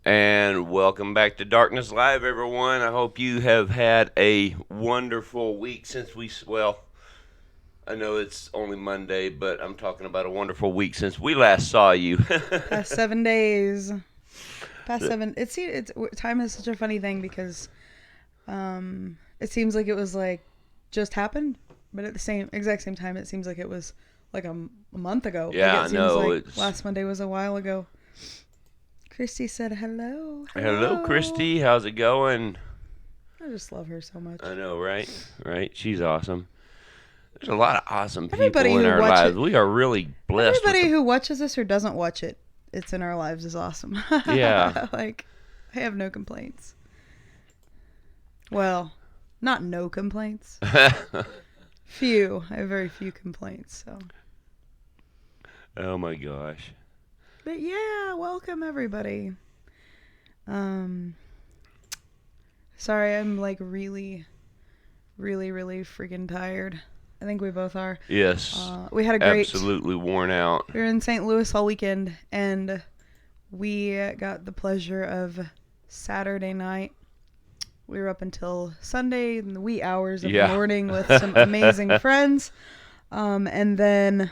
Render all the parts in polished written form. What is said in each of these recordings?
And welcome back to Darkness Live, everyone. I hope you have had a wonderful week well, I know it's only Monday, but I'm talking about a wonderful week since we last saw you. Past 7 days. Past seven. Time is such a funny thing because it seems like it was like just happened, but at the exact same time, it seems like it was like a month ago. Yeah, like I it seems know. like last Monday was a while ago. Christy said hello. Hello, Christy. How's it going? I just love her so much. I know, right? Right? She's awesome. There's a lot of awesome people Everybody in who our watches lives. We are really blessed. Everybody who watches this or doesn't watch it, it's in our lives is awesome. Yeah. Like, I have no complaints. Well, not no complaints. Few. I have very few complaints. So. Oh my gosh. But yeah, welcome everybody. Sorry, I'm like really freaking tired. I think we both are. Yes. We had a great. Absolutely worn out. We were in St. Louis all weekend, and we got the pleasure of Saturday night. We were up until Sunday in the wee hours of the morning with some amazing friends. And then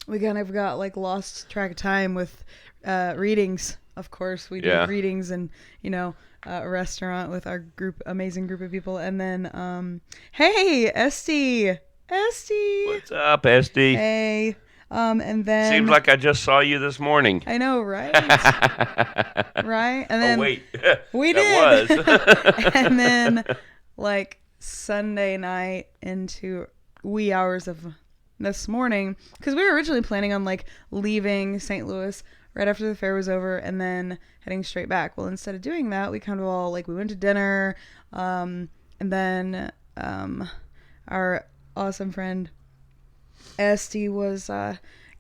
we kind of got like lost track of time with readings. Of course, we did readings and, a restaurant with our amazing group of people. And then, hey, Esty. What's up, Esty? Hey. And then seems like I just saw you this morning. I know, right? Right? And then wait. We that did. Was. And then like Sunday night into wee hours of this morning, because we were originally planning on like leaving St. Louis right after the fair was over and then heading straight back. Well, instead of doing that, we kind of all like we went to dinner, and then our awesome friend Esty was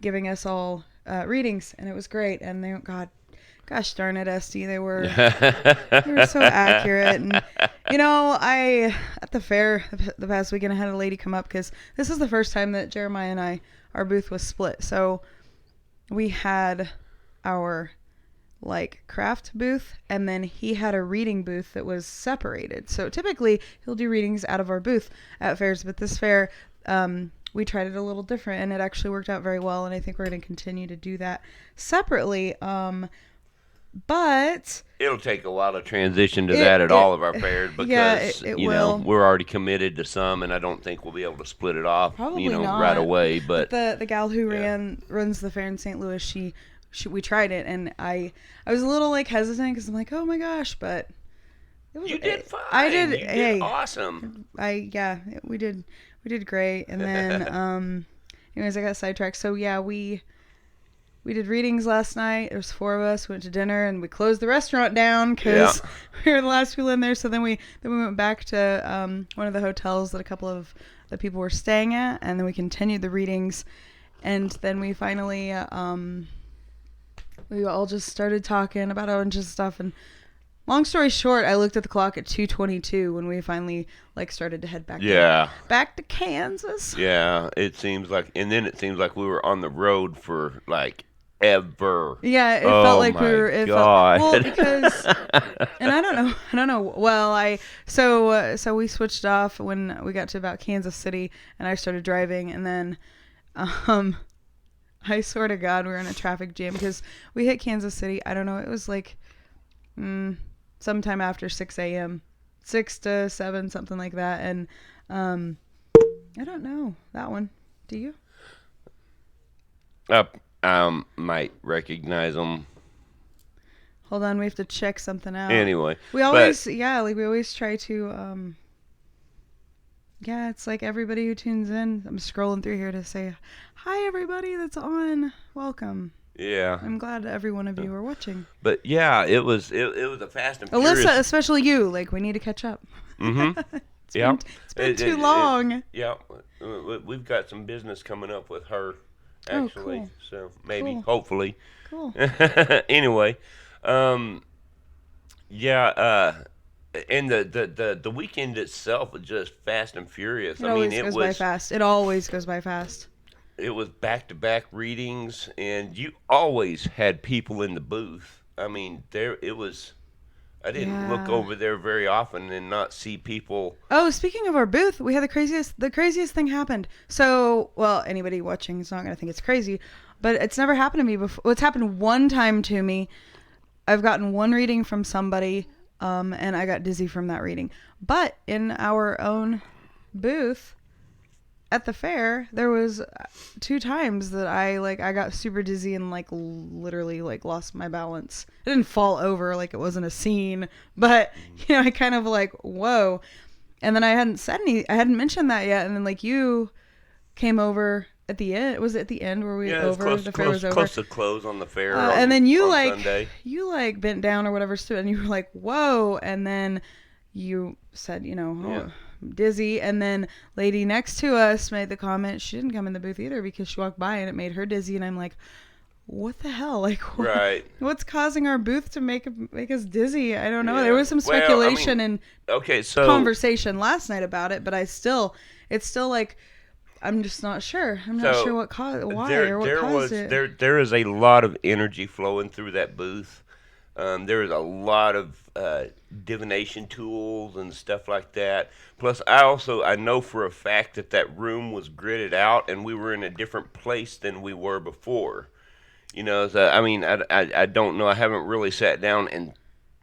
giving us all readings, and it was great. And gosh darn it, Esty, they were so accurate. And I at the fair the past weekend I had a lady come up because this is the first time that Jeremiah and our booth was split. So we had our like craft booth, and then he had a reading booth that was separated. So typically he'll do readings out of our booth at fairs, but this fair we tried it a little different, and it actually worked out very well, and I think we're going to continue to do that separately. But it'll take a while to transition to that at all of our fairs because it will. We're already committed to some, and I don't think we'll be able to split it off Probably not. right away. But the gal who runs the fair in St. Louis, we tried it, and I was a little like hesitant because I'm like, oh my gosh, but you did fine. I did. You did awesome. We did great, and then anyways, I got sidetracked. So yeah, we did readings last night. There was 4 of us. We went to dinner, and we closed the restaurant down because we were the last people in there. So then we went back to one of the hotels that a couple of the people were staying at, and then we continued the readings, and then we finally we all just started talking about a bunch of stuff. And long story short, I looked at the clock at 2:22 when we finally like started to head back back to Kansas. Yeah, it seems like we were on the road for like ever. Yeah, it felt like we were. Well, because, and I don't know. Well, so we switched off when we got to about Kansas City, and I started driving, and then, I swear to God, we were in a traffic jam because we hit Kansas City. I don't know. It was like, sometime after 6 a.m., 6 to 7, something like that, and I don't know that one. Do you? Might recognize them. Hold on, we have to check something out. Anyway, we always try to it's like everybody who tunes in. I'm scrolling through here to say hi, everybody that's on. Welcome. Yeah, I'm glad every one of you are watching. But yeah, it was a fast and Alyssa, furious. especially you. Like, we need to catch up. Mm-hmm. It's been too long. We've got some business coming up with her. Actually, cool. So maybe, hopefully. Cool. Anyway, and the weekend itself was just fast and furious. It always goes by fast. It always goes by fast. It was back-to-back readings, and you always had people in the booth. I mean, there it was. I didn't look Yeah. over there very often and not see people. Oh, speaking of our booth, we had the craziest thing happened. So, well, anybody watching is not going to think it's crazy, but it's never happened to me before. Well, it's happened one time to me. I've gotten one reading from somebody, and I got dizzy from that reading. But in our own booth at the fair, there was two times that I got super dizzy and like literally like lost my balance. I didn't fall over, like it wasn't a scene, but I kind of like whoa. And then I hadn't mentioned that yet, and then like you came over at the end. Was it at the end where we Yeah, it's over close, the fair was close, over? close to close on the fair And then on Sunday. you like bent down or whatever stood, and you were like whoa, and then you said Yeah. oh, I'm dizzy, and then lady next to us made the comment she didn't come in the booth either because she walked by and it made her dizzy, and I'm like, what the hell? Like, Right. what's causing our booth to make us dizzy? I don't know. There Yeah. was some Well, I speculation mean, and okay, so conversation last night about it, but it's still like, I'm just not sure. I'm not sure so what caused, why, there or what there caused was it. there is a lot of energy flowing through that booth. There is a lot of divination tools and stuff like that. Plus, I know for a fact that that room was gridded out, and we were in a different place than we were before. So, I mean, I don't know. I haven't really sat down and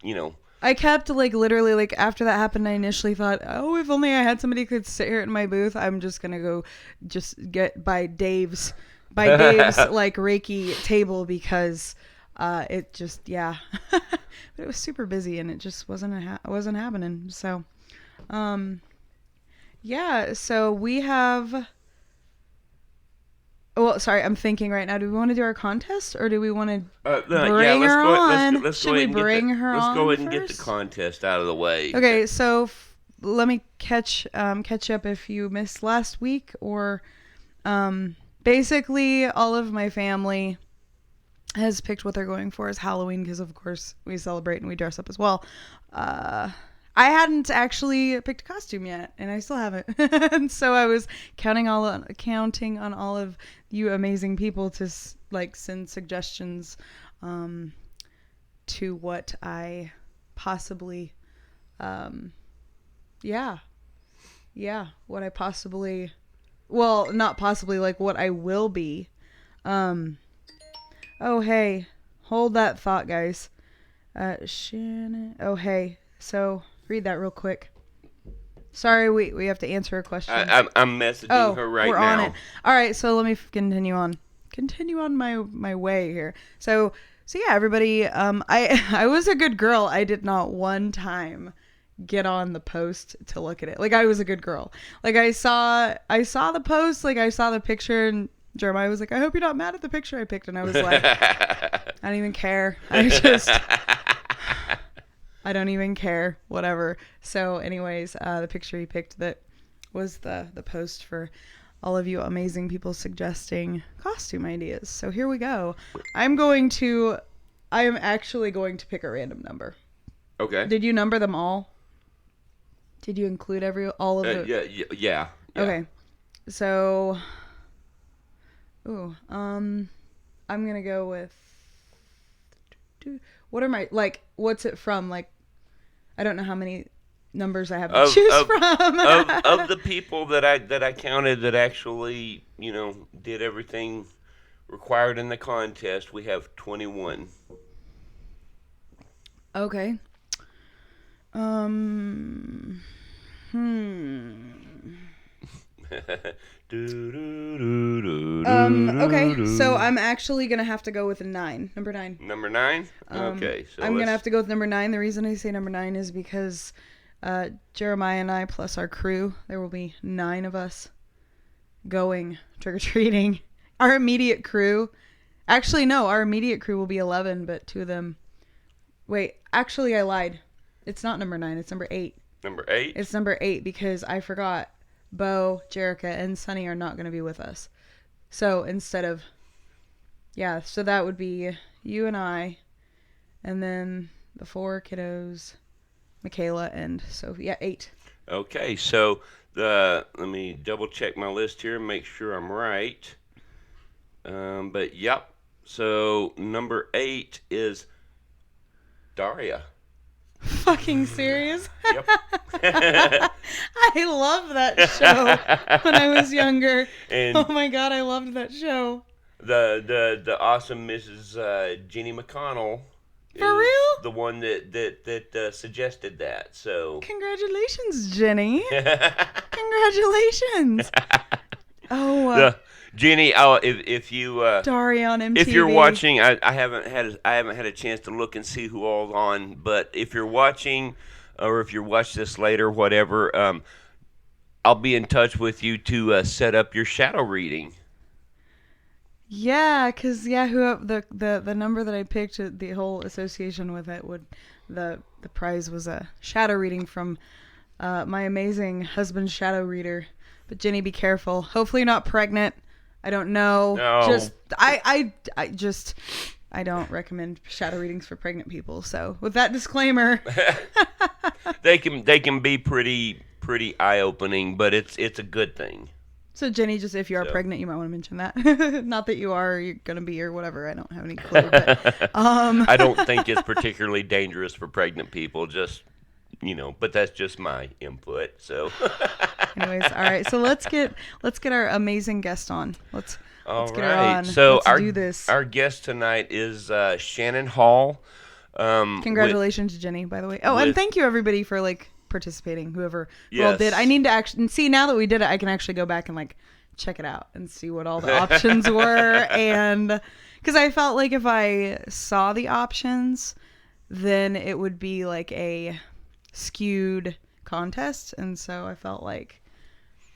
you know I kept like literally like after that happened, I initially thought, oh, if only I had somebody who could sit here in my booth. I'm just gonna go just get by Dave's like Reiki table because it just yeah, but it was super busy and it just wasn't happening. So um yeah, so we have. Well, sorry, I'm thinking right now. Do we want to do our contest or do we want to no, yeah. bring her on? Let's go Should we ahead and get bring her let's on go ahead and get the first? contest out of the way. Okay, so let me catch up if you missed last week or basically all of my family has picked what they're going for as Halloween because of course we celebrate and we dress up as well. I hadn't actually picked a costume yet, and I still haven't. And so I was counting on all of you amazing people to like send suggestions to what I possibly yeah. Yeah, what I possibly, well, not possibly, like what I will be. Um oh hey, hold that thought, guys. Shannon. Oh hey. So, read that real quick. Sorry, we have to answer a question. I'm messaging Oh, her right we're now. on it. All right, so let me continue on. Continue on my way here. So yeah, everybody. I was a good girl. I did not one time get on the post to look at it. Like I was a good girl. Like I saw the post. Like I saw the picture, and Jeremiah was like, "I hope you're not mad at the picture I picked." And I was like, "I don't even care. I don't even care. Whatever." So, anyways, the picture he picked that was the post for all of you amazing people suggesting costume ideas. So here we go. I am actually going to pick a random number. Okay. Did you number them all? Did you include all of the? Yeah. Okay. So, I'm gonna go with. What are my like? What's it from? Like, I don't know how many numbers I have to choose from. of the people that I counted that actually did everything required in the contest, we have 21. Okay. Okay, so I'm actually gonna have to go with a 9. Number 9. Number 9. Okay, so I'm gonna have to go with number 9. The reason I say number 9 is because Jeremiah and I plus our crew, there will be 9 of us going trick or treating. Our immediate crew. Actually, no, our immediate crew will be 11, but 2 of them. Wait, actually, I lied. It's not number 9. It's number 8. Number 8. It's number 8 because I forgot. Bo, Jerica, and Sunny are not going to be with us. So instead of, yeah, so that would be you and I, and then the 4 kiddos, Michaela, and so, yeah, 8. Okay, so let me double check my list here and make sure I'm right. But yep, so number 8 is Daria. Fucking serious? Yep. I love that show when I was younger. Oh And my god, I loved that show. the awesome Mrs. Jenny McConnell For is real? the one that suggested that. So. Congratulations, Jenny. Congratulations. Oh, the Jenny, oh, if you Daria on MTV. if you're watching, I haven't had a chance to look and see who all's on, but if you're watching, or if you watch this later, whatever, I'll be in touch with you to set up your shadow reading. Yeah, cause yeah, the number that I picked, the whole association with it would, the prize was a shadow reading from my amazing husband's shadow reader. But Jenny, be careful. Hopefully you're not pregnant. I don't know. No. Just I don't recommend shadow readings for pregnant people. So with that disclaimer, They can be pretty eye opening, but it's a good thing. so Jenny, just if you are So. pregnant, you might want to mention that. Not that you are, or you're gonna be, or whatever. I don't have any clue. But, I don't think it's particularly dangerous for pregnant people. Just but that's just my input. So. Anyways, all right. So let's get our amazing guest on. Let's All get her right. on. So Let's our do this. our guest tonight is Shannon Hall. Congratulations, Jenny, by the way. Oh, and with- thank you everybody for participating. Who all did. Yes. I need to actually see, now that we did it, I can actually go back and check it out and see what all the options were, and because I felt like if I saw the options, then it would be like a skewed contest, and so I felt like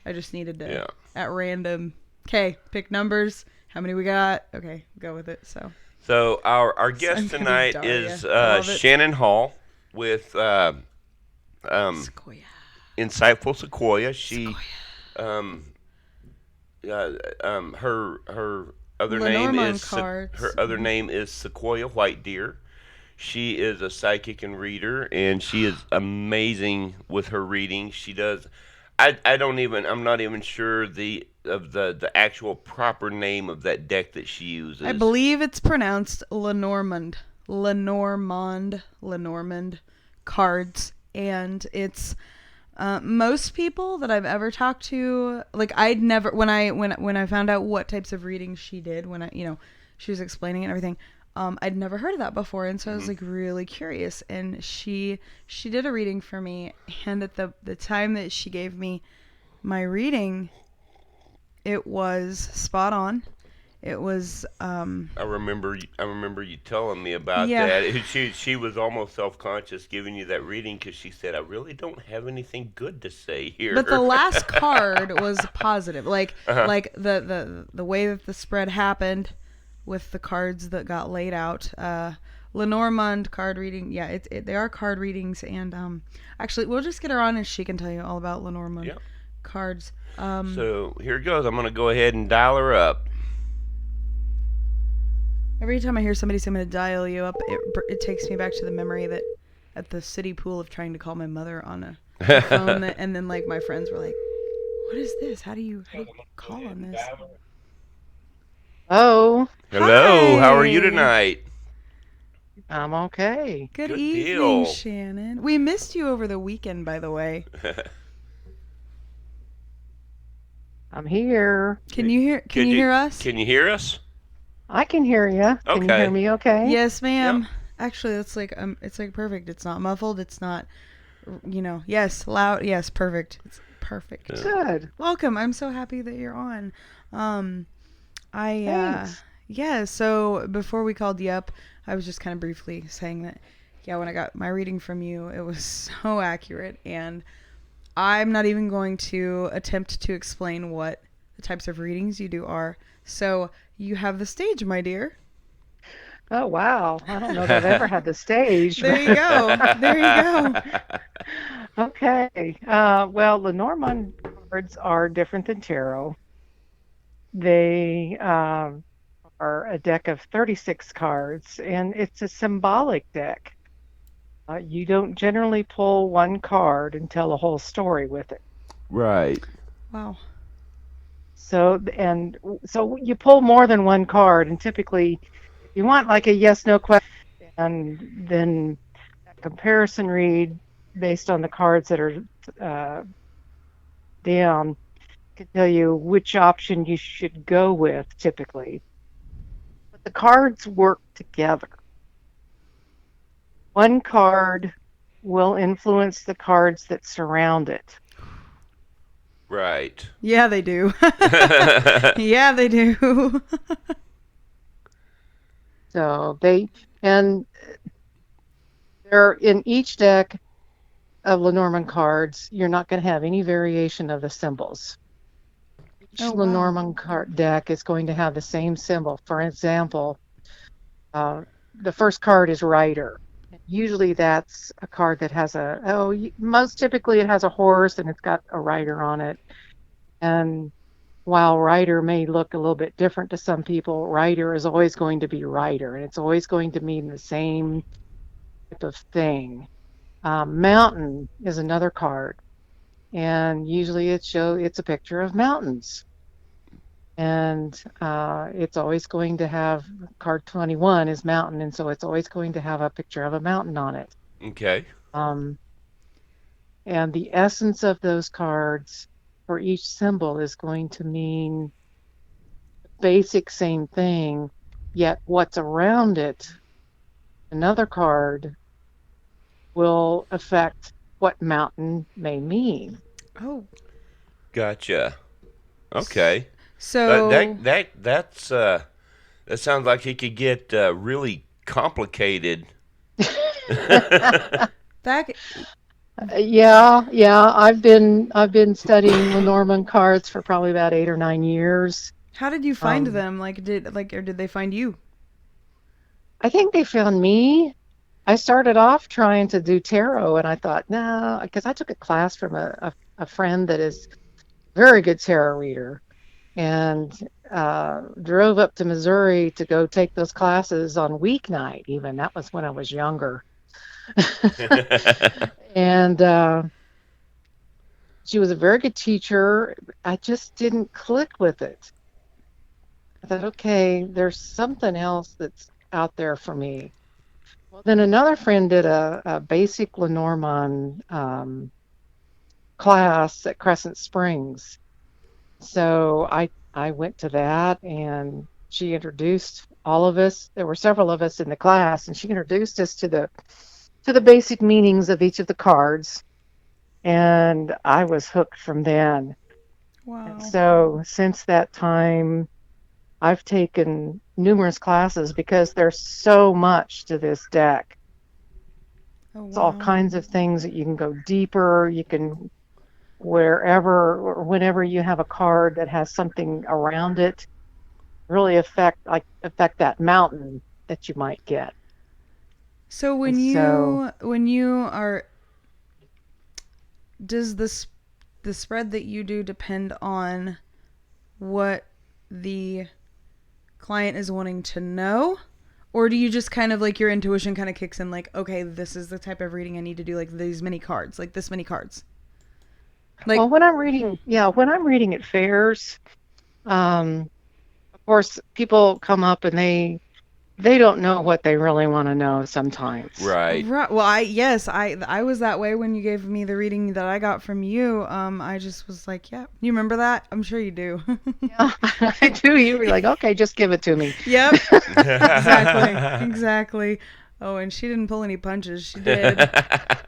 I just needed to at random. Okay, pick numbers. How many we got? Okay, go with it. So our I'm guest gonna be tonight Daria. is I love it. Shannon Hall with Sequoia. Insightful Sequoia. She her other name Lenormand is cards. her other name is Sequoia White Deer. She is a psychic and reader, and she is amazing with her reading. She does. I'm not even sure the actual proper name of that deck that she uses. I believe it's pronounced Lenormand cards, and it's most people that I've ever talked to, I'd never, when I found out what types of readings she did, when she was explaining it and everything, I'd never heard of that before, and so I was really curious, and she did a reading for me, and at the time that she gave me my reading, it was spot on. It was I remember you telling me about Yeah. that. She was almost self-conscious giving you that reading because she said, "I really don't have anything good to say here." but the last card was positive, Uh-huh. like the way that the spread happened with the cards that got laid out. Lenormand card reading, yeah, they are card readings, and actually we'll just get her on and she can tell you all about Lenormand Yep. cards. So here it goes. I'm going to go ahead and dial her up. Every time I hear somebody say I'm going to dial you up, it takes me back to the memory that at the city pool of trying to call my mother on a phone, and then my friends were like, "What is this? How do you call on this?" Oh, Hello. How are you Hi. tonight? I'm okay. Good Good evening, deal. Shannon. We missed you over the weekend, by the way. I'm here. Can you hear? Can you hear us? Can you hear us? I can hear you. Can you Okay. hear me okay? Yes, ma'am. Actually, that's it's perfect. It's not muffled. It's not, yes, loud. Yes, perfect. It's perfect. Yeah. Good. Welcome. I'm so happy that you're on. Thanks. Yeah. So before we called you up, I was just kind of briefly saying that, yeah, when I got my reading from you, it was so accurate, and I'm not even going to attempt to explain what the types of readings you do are. So you have the stage, my dear. Oh, wow. I don't know that I've ever had the stage. There you go. There you go. Okay. Well, Lenormand cards are different than tarot. They are a deck of 36 cards, and it's a symbolic deck. You don't generally pull one card and tell a whole story with it. Right. Wow. So you pull more than one card, and typically you want like a yes no question, and then comparison read based on the cards that are uh, down can tell you which option you should go with typically. But the cards work together. One card will influence the cards that surround it. Right. Yeah, they do. Yeah, they do. So and they're in each deck of Lenormand cards, you're not going to have any variation of the symbols. Each Oh, wow. Lenormand card deck is going to have the same symbol. For example, the first card is Rider. Usually that's a card that has most typically it has a horse and it's got a rider on it. And while rider may look a little bit different to some people, rider is always going to be rider, and it's always going to mean the same type of thing. Mountain is another card, and usually it's a picture of mountains, and it's always going to have card 21 is mountain, and so it's always going to have a picture of a mountain on it. Okay. Um, and the essence of those cards for each symbol is going to mean basic same thing, yet what's around it, another card, will affect what mountain may mean. Oh. Gotcha. Okay. That So, that that that's that sounds like it could get really complicated. back. Yeah, I've been studying Lenormand cards for probably about 8 or 9 years. How did you find Um, them? Or did they find you? I think they found me. I started off trying to do tarot, and I thought, no, because I took a class from a friend that is a very good tarot reader, and drove up to Missouri to go take those classes on weeknight. Even that was when I was younger, and she was a very good teacher. I just didn't click with it. I thought, okay, there's something else that's out there for me. Well, then another friend did a basic Lenormand class at Crescent Springs. So I went to that, and she introduced all of us. There were several of us in the class, and she introduced us to the basic meanings of each of the cards, and I was hooked from then. And Wow. so since that time, I've taken numerous classes because there's so much to this deck. Oh, It's all wow. kinds of things that you can go deeper. You can wherever or whenever you have a card that has something around it, really affect that mountain that you might get. So And so, when you are does the spread that you do depend on what the client is wanting to know? Or do you just kind of like your intuition kind of kicks in like, okay, this is the type of reading I need to do, like these many cards, like this many cards? well, Like, when I'm reading at fairs, um, of course, people come up and they don't know what they really want to know sometimes. Right. right, well, I was that way when you gave me the reading that I got from you. I just was like, yeah, you remember that? I'm sure you do. Yeah, I do. You'd be like, okay, just give it to me. Yep. Exactly. Exactly. Oh, and she didn't pull any punches. She did.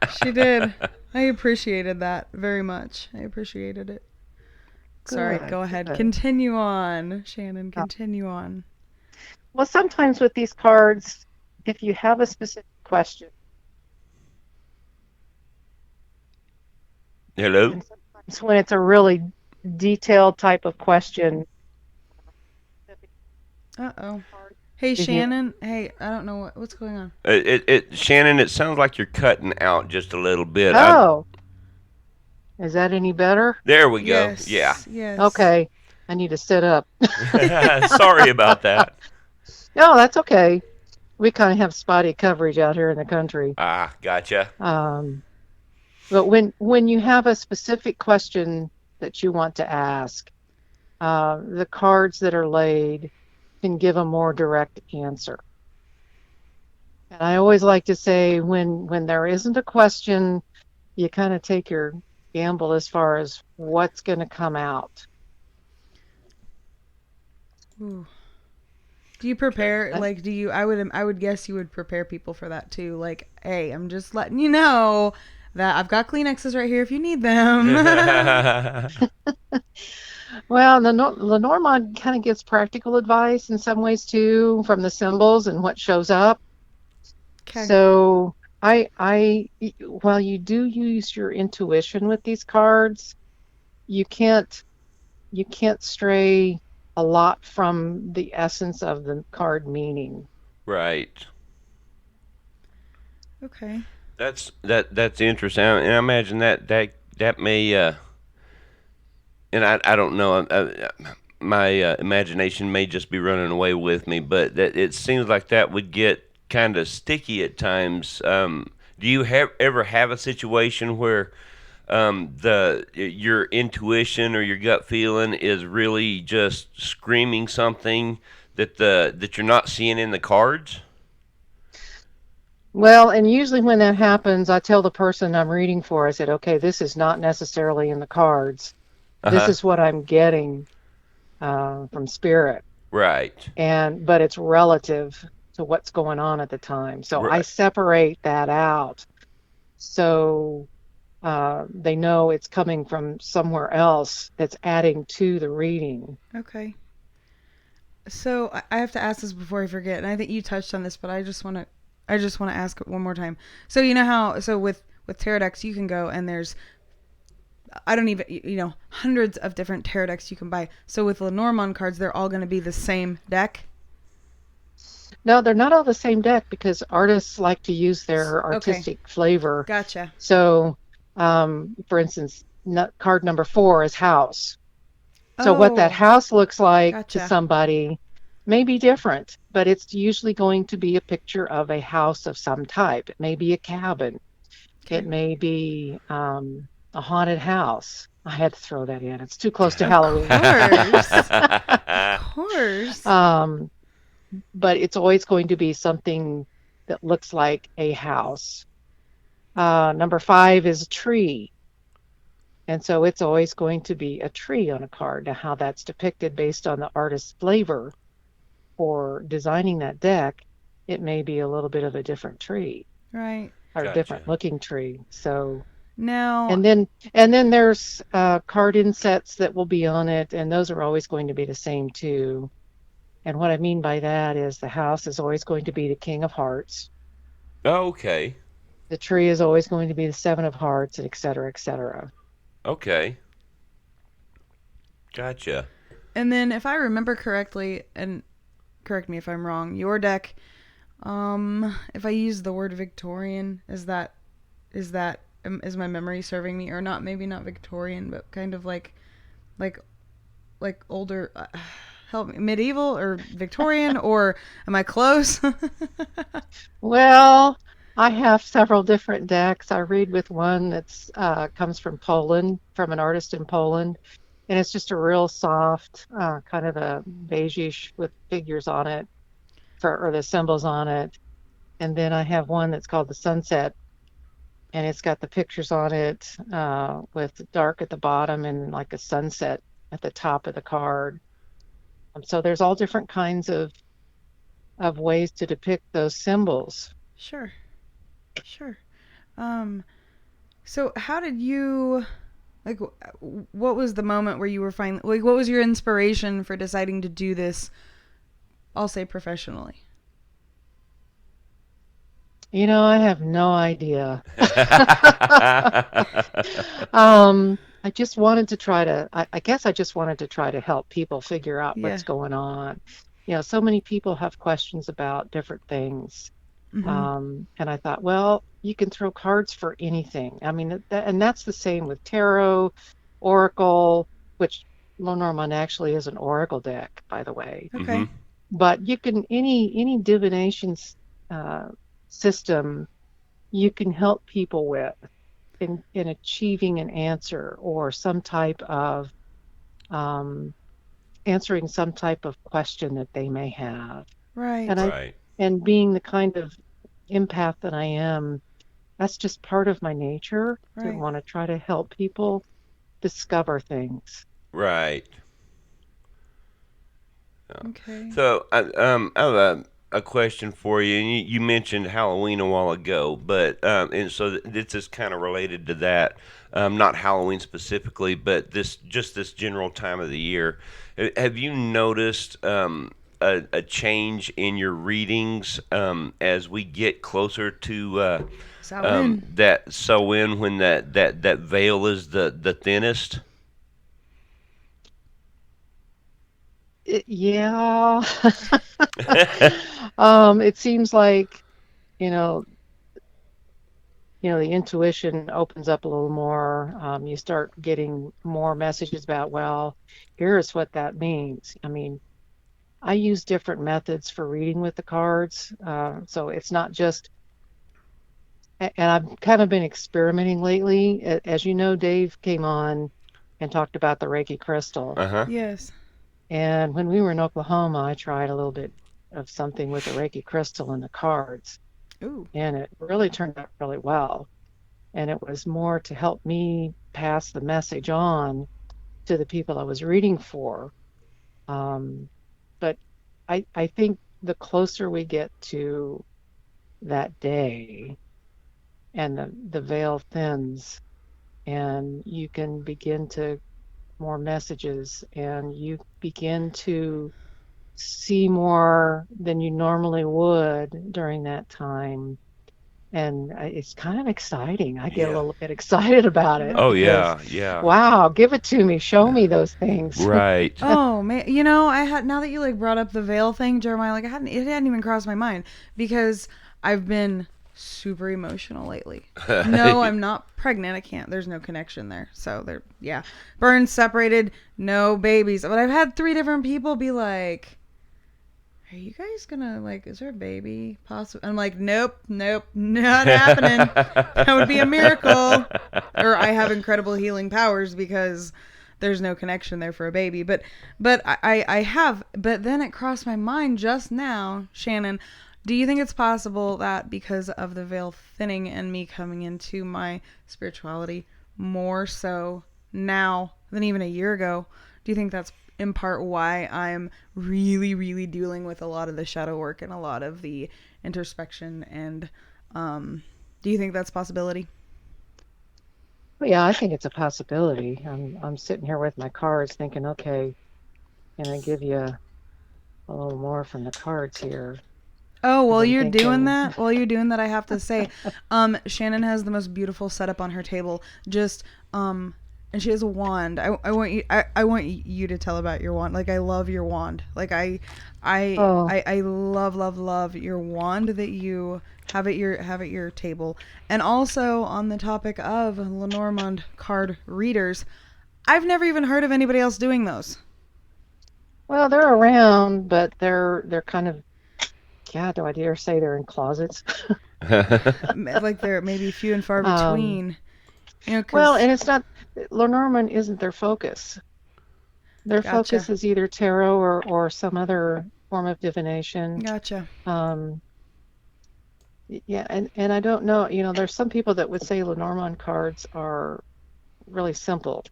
She did. I appreciated that very much. I appreciated it. Sorry, Good, go ahead. good. Continue on, Shannon. Uh, Continue on. Well, sometimes with these cards, if you have a specific question, Hello. and sometimes when it's a really detailed type of question, Uh-oh. Hey, give you, Shannon. Hey, I don't know what's going on. Shannon, it sounds like you're cutting out just a little bit. oh, is that any better? There we go. Yeah. Yes. Yes. Okay, I need to sit up. Sorry about that. No, that's okay. We kind of have spotty coverage out here in the country. Ah, gotcha. Um, but when you have a specific question that you want to ask, the cards that are laid can give a more direct answer. And I always like to say when there isn't a question, you kind of take your gamble as far as what's going to come out. Ooh. Do you Okay. prepare like do you I would guess you would prepare people for that too. Like, hey, I'm just letting you know that I've got Kleenexes right here if you need them. Well, Lenormand kind of gives practical advice in some ways too, from the symbols and what shows up. Okay. So while you do use your intuition with these cards, you can't you can't stray a lot from the essence of the card meaning. Right. Okay. That's interesting, and I imagine that may and I don't know. My imagination may just be running away with me, but that it seems like that would get kind of sticky at times. Do you ever have a situation where the your intuition or your gut feeling is really just screaming something that you're not seeing in the cards? Well, and usually when that happens, I tell the person I'm reading for, I said, okay, this is not necessarily in the cards. Uh This huh. is what I'm getting from spirit. Right. But it's relative to what's going on at the time. So I Right. separate that out so they know it's coming from somewhere else that's adding to the reading. Okay. So I have to ask this before I forget, and I think you touched on this, but I just want to ask it one more time. So you know how with tarot decks you can go and there's I don't even hundreds of different tarot decks you can buy. So with Lenormand cards, they're all going to be the same deck. No, they're not all the same deck because artists like to use their Okay, artistic flavor. gotcha. So, for instance, card number 4 is house. So what that Oh, house looks like to gotcha. somebody may be different, but it's usually going to be a picture of a house of some type. It may be a cabin. It Okay. may be a haunted house. I had to throw that in. It's too close to Of Halloween. course. Of course. um, but it's always going to be something that looks like a house. Number 5 is a tree. And so it's always going to be a tree on a card. Now, how that's depicted based on the artist's flavor for designing that deck, it may be a little bit of a different tree Right. or Gotcha. different looking tree. So, Now, and then there's card insets that will be on it, and those are always going to be the same too. And what I mean by that is the house is always going to be the King of Hearts. Okay. The tree is always going to be the Seven of Hearts, and et cetera, et cetera. Okay. Gotcha. and then if I remember correctly, and correct me if I'm wrong, your deck, if I use the word Victorian, is my memory serving me or not? Maybe not Victorian, but kind of like like older. Help me, medieval or Victorian, or am I close? Well, I have several different decks. I read with one that's comes from Poland, from an artist in Poland, and it's just a real soft, kind of a beigeish with figures on it, or the symbols on it. And then I have one that's called the Sunset, and it's got the pictures on it with dark at the bottom and like a sunset at the top of the card. So there's all different kinds of ways to depict those symbols. Sure, sure. Um, so how did you like? What was the moment where you were finally like? What was your inspiration for deciding to do this? I'll say professionally. I have no idea. I just wanted to try to, I guess I just wanted to try to help people figure out Yeah. what's going on. So many people have questions about different things. Mm-hmm. And I thought, well, you can throw cards for anything. I mean, and that's the same with tarot, oracle, which Lenormand actually is an oracle deck, by the way. Mm-hmm. Okay. But you can any divination uh, system you can help people with in achieving an answer or some type of um, answering some type of question that they may have. Right. And I Right. and being the kind of empath that I am, that's just part of my nature to Right. want to try to help people discover things. Right. Okay. So I have a question for you. And you mentioned Halloween a while ago, but and so this is kind of related to that. Not Halloween specifically, but this general time of the year. Have you noticed a change in your readings as we get closer to So in. that so in when that veil is the thinnest? Yeah. It seems like, you know, the intuition opens up a little more. You start getting more messages about, well, here's what that means. I mean, I use different methods for reading with the cards. So it's not just, and I've kind of been experimenting lately. As you know, Dave came on and talked about the Reiki crystal. Uh huh. Yes. And when we were in Oklahoma, I tried a little bit of something with the Reiki crystal and the cards, Ooh. and it really turned out really well. And it was more to help me pass the message on to the people I was reading for. Um, but I think the closer we get to that day and the veil thins and you can begin to more messages and you begin to see more than you normally would during that time. And it's kind of exciting. I get a Yeah. little bit excited about it Oh Right. because, yeah, yeah. wow, give it to me. Show me those things. Right. Oh man, I had now that you like brought up the veil thing, Jeremiah. Like it hadn't even crossed my mind because I've been super emotional lately. No, I'm not pregnant. I can't. There's no connection there. So there, yeah, burns separated, no babies. But I've had 3 different people be like, "Are you guys gonna like? Is there a baby possible?" I'm like, "Nope, nope, not happening. That would be a miracle." Or I have incredible healing powers because there's no connection there for a baby. But I have. But then it crossed my mind just now, Shannon. Do you think it's possible that because of the veil thinning and me coming into my spirituality more so now than even a year ago, do you think that's in part why I'm really, really dealing with a lot of the shadow work and a lot of the introspection? And do you think that's a possibility? Well, yeah, I think it's a possibility. I'm sitting here with my cards thinking, okay, can I give you a little more from the cards here? Oh, Because while I'm you're doing thinking, that, I have to say, Shannon has the most beautiful setup on her table. Just, and she has a wand. I want you to tell about your wand. Like, I love your wand. Like, oh, I love, love, love your wand that you have at your table. And also on the topic of Lenormand card readers, I've never even heard of anybody else doing those. well, they're around, but they're kind of, yeah, do I dare say they're in closets? Like, they're maybe few and far Um, between. well, Because and it's not, Lenormand isn't their focus. Their gotcha. focus is either tarot or some other form of divination. Gotcha. Um, yeah, and I don't know, there's some people that would say Lenormand cards are really simple,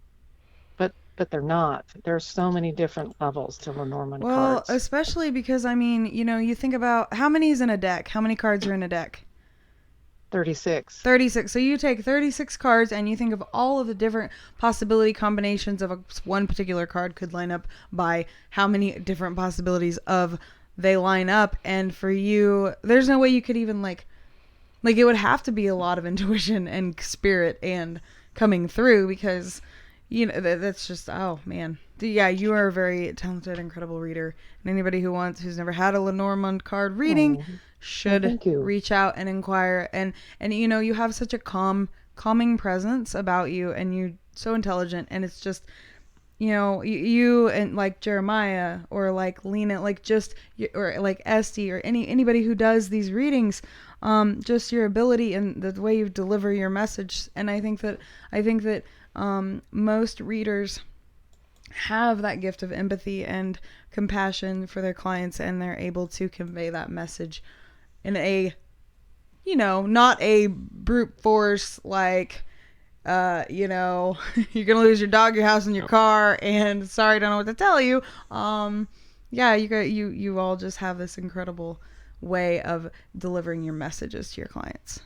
but they're not. There's so many different levels to Lenormand Well, cards. especially because I mean, you think about how many is in a deck? How many cards are in a deck? 36. 36. So you take 36 cards and you think of all of the different possibility combinations of one particular card could line up by how many different possibilities of they line up, and for you there's no way you could even like it would have to be a lot of intuition and spirit and coming through because that's just, oh man, yeah, you are a very talented, incredible reader, and anybody who's never had a Lenormand card reading Oh, well, should thank you. reach out and inquire. And you have such a calming presence about you, and you're so intelligent, and it's just, you and like Jeremiah or like Lena, like just or like Esty or anybody who does these readings, just your ability and the way you deliver your message. And I think that most readers have that gift of empathy and compassion for their clients, and they're able to convey that message in a not a brute force like, you know, you're gonna lose your dog, your house, and your car, and sorry, don't know what to tell you. Um, yeah, you all just have this incredible way of delivering your messages to your clients.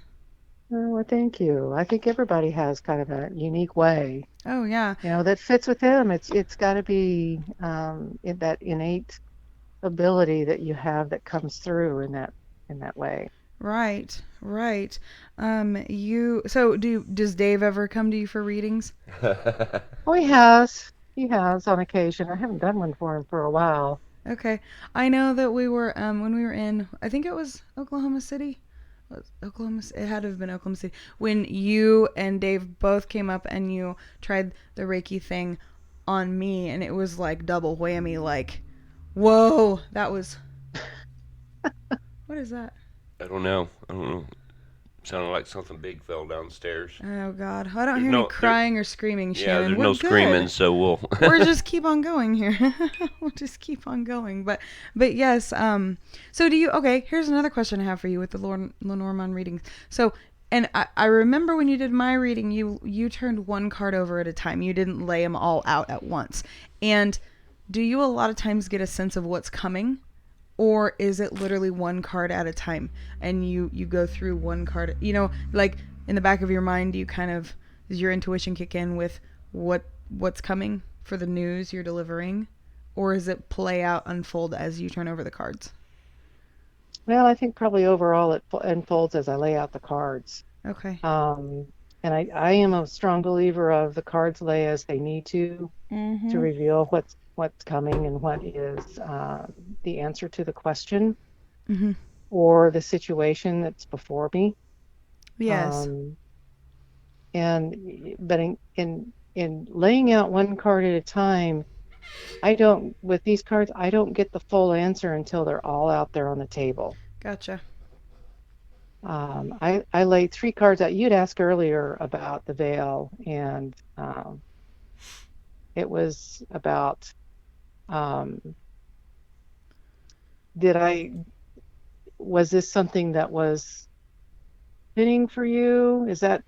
Oh, well, thank you. I think everybody has kind of a unique way, Oh yeah, that fits with them. It's got to be that innate ability that you have that comes through in that way. right, right. You so does Dave ever come to you for readings? Oh, he has. He has on occasion. I haven't done one for him for a while. Okay, I know that we were when we were in, I think it was Oklahoma City. It had to have been Oklahoma City when you and Dave both came up and you tried the Reiki thing on me, and it was like double whammy. Like, whoa, that was what is that? I don't know. I don't know. Sounded like something big fell downstairs. Oh God, I don't There's hear any no there. crying or screaming, Yeah, Shannon. there's We're no screaming, good. so we'll. We're just keep on going here. We'll just keep on going. But yes. So do you? Okay. Here's another question I have for you with the Lenormand readings. So, and I remember when you did my reading, you turned one card over at a time. You didn't lay them all out at once. And do you a lot of times get a sense of what's coming? Or is it literally one card at a time and you go through one card, like in the back of your mind, you kind of, does your intuition kick in with what's coming for the news you're delivering, or is it play out, unfold as you turn over the cards? Well, I think probably overall it unfolds as I lay out the cards. Okay. Um, and I am a strong believer of the cards lay as they need to Mm-hmm. reveal what's coming and what is the answer to the question Mm-hmm. or the situation that's before me. Yes. Um, and but in laying out one card at a time, I don't with these cards, I don't get the full answer until they're all out there on the table. Gotcha. I laid three cards out. You'd asked earlier about the veil, and it was about um, did I was this something that was fitting for you? Is that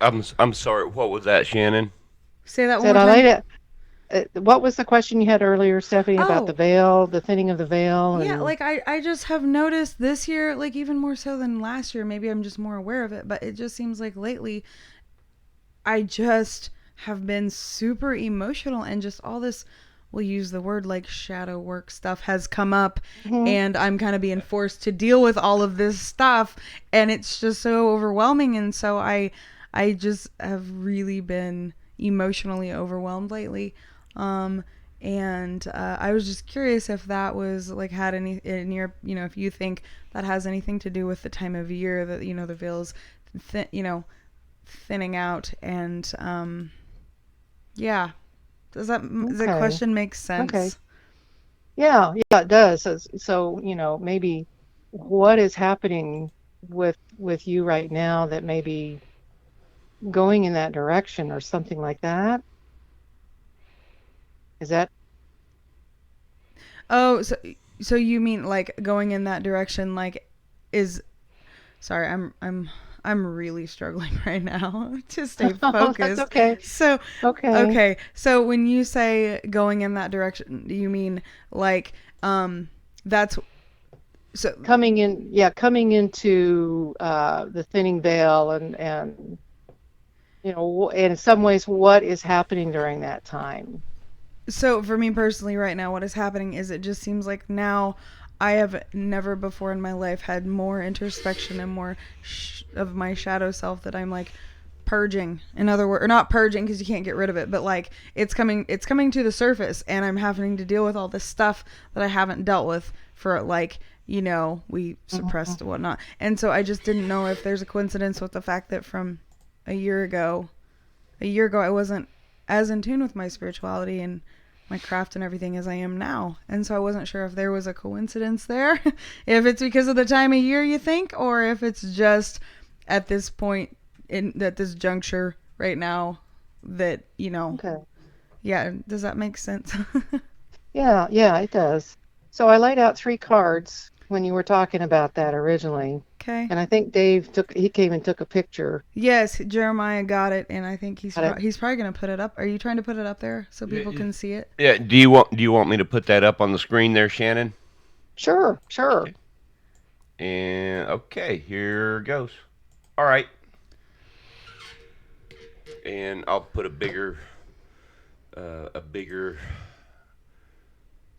I'm sorry. What was that, Shannon? Say that one said more I time. laid it? What was the question you had earlier, Stephanie, about the Oh, veil, the thinning of the veil, yeah, and like I just have noticed this year, like even more so than last year, maybe I'm just more aware of it, but it just seems like lately I just have been super emotional, and just all this, we'll use the word like shadow work stuff has come up, Mhm. and I'm kind of being forced to deal with all of this stuff, and it's just so overwhelming, and so I just have really been emotionally overwhelmed lately. Um and I was just curious if that was like had any in your, if you think that has anything to do with the time of year that the veils thinning out, and yeah, does that Okay, question make okay, sense? yeah, it does. So maybe what is happening with you right now that may be going in that direction or something like that. Is that Oh, so you mean like going in that direction, like, is sorry, I'm really struggling right now to stay Oh, that's focused. okay. So, Okay. okay, so when you say going in that direction, do you mean like that's so Coming into the thinning veil and in some ways what is happening during that time. so for me personally right now, what is happening is it just seems like now I have never before in my life had more introspection and more of my shadow self that I'm like purging, in other words, or not purging because you can't get rid of it, but like it's coming to the surface, and I'm having to deal with all this stuff that I haven't dealt with for, like, we Mhm. suppressed and whatnot. And so I just didn't know if there's a coincidence with the fact that from a year ago a year ago I wasn't as in tune with my spirituality and my craft and everything as I am now. And so I wasn't sure if there was a coincidence there. If it's because of the time of year, you think, or if it's just at this point in at this juncture right now that, Okay. yeah, does that make sense? Yeah, it does. So I laid out three cards when you were talking about that originally. Okay. And I think he came and took a picture. Yes, Jeremiah got it, and I think Got it. he's probably gonna put it up. Are you trying to put it up there so Yeah, people can see it? yeah. Do you want me to put that up on the screen there, Shannon? Sure, sure. Okay. And okay, here goes. All right. And I'll put a bigger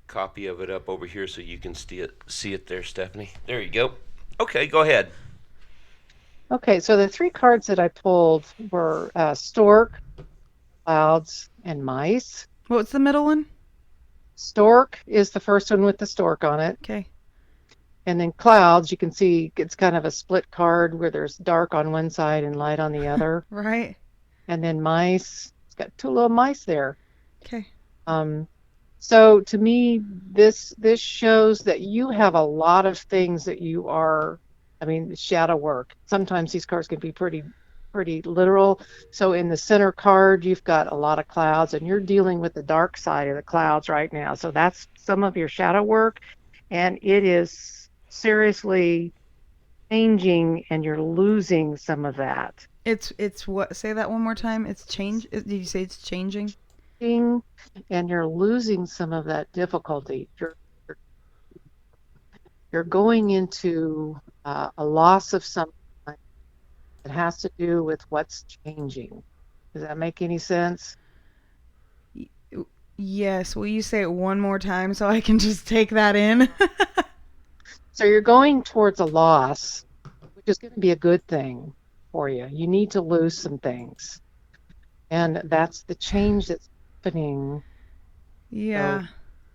copy of it up over here so you can see it there, Stephanie. There you go. Okay, go ahead. Okay, so the three cards that I pulled were stork, clouds, and mice. What's the middle one? Stork is the first one with the stork on it. Okay. And then clouds, you can see it's kind of a split card where there's dark on one side and light on the other. Right. And then mice, it's got two little mice there. Okay. Um, so to me, this shows that you have a lot of things that you are, I mean, shadow work. Sometimes these cards can be pretty literal. So in the center card, you've got a lot of clouds, and you're dealing with the dark side of the clouds right now. So that's some of your shadow work, and it is seriously changing, and you're losing some of that. It's what? Say that one more time. It's change. Did you say it's changing? And you're losing some of that difficulty. You're going into a loss of some kind that has to do with what's changing. Does that make any sense? Y- Yes. Will you say it one more time so I can just take that in? So you're going towards a loss, which is going to be a good thing for you. You need to lose some things. And that's the change that's happening. So Yeah.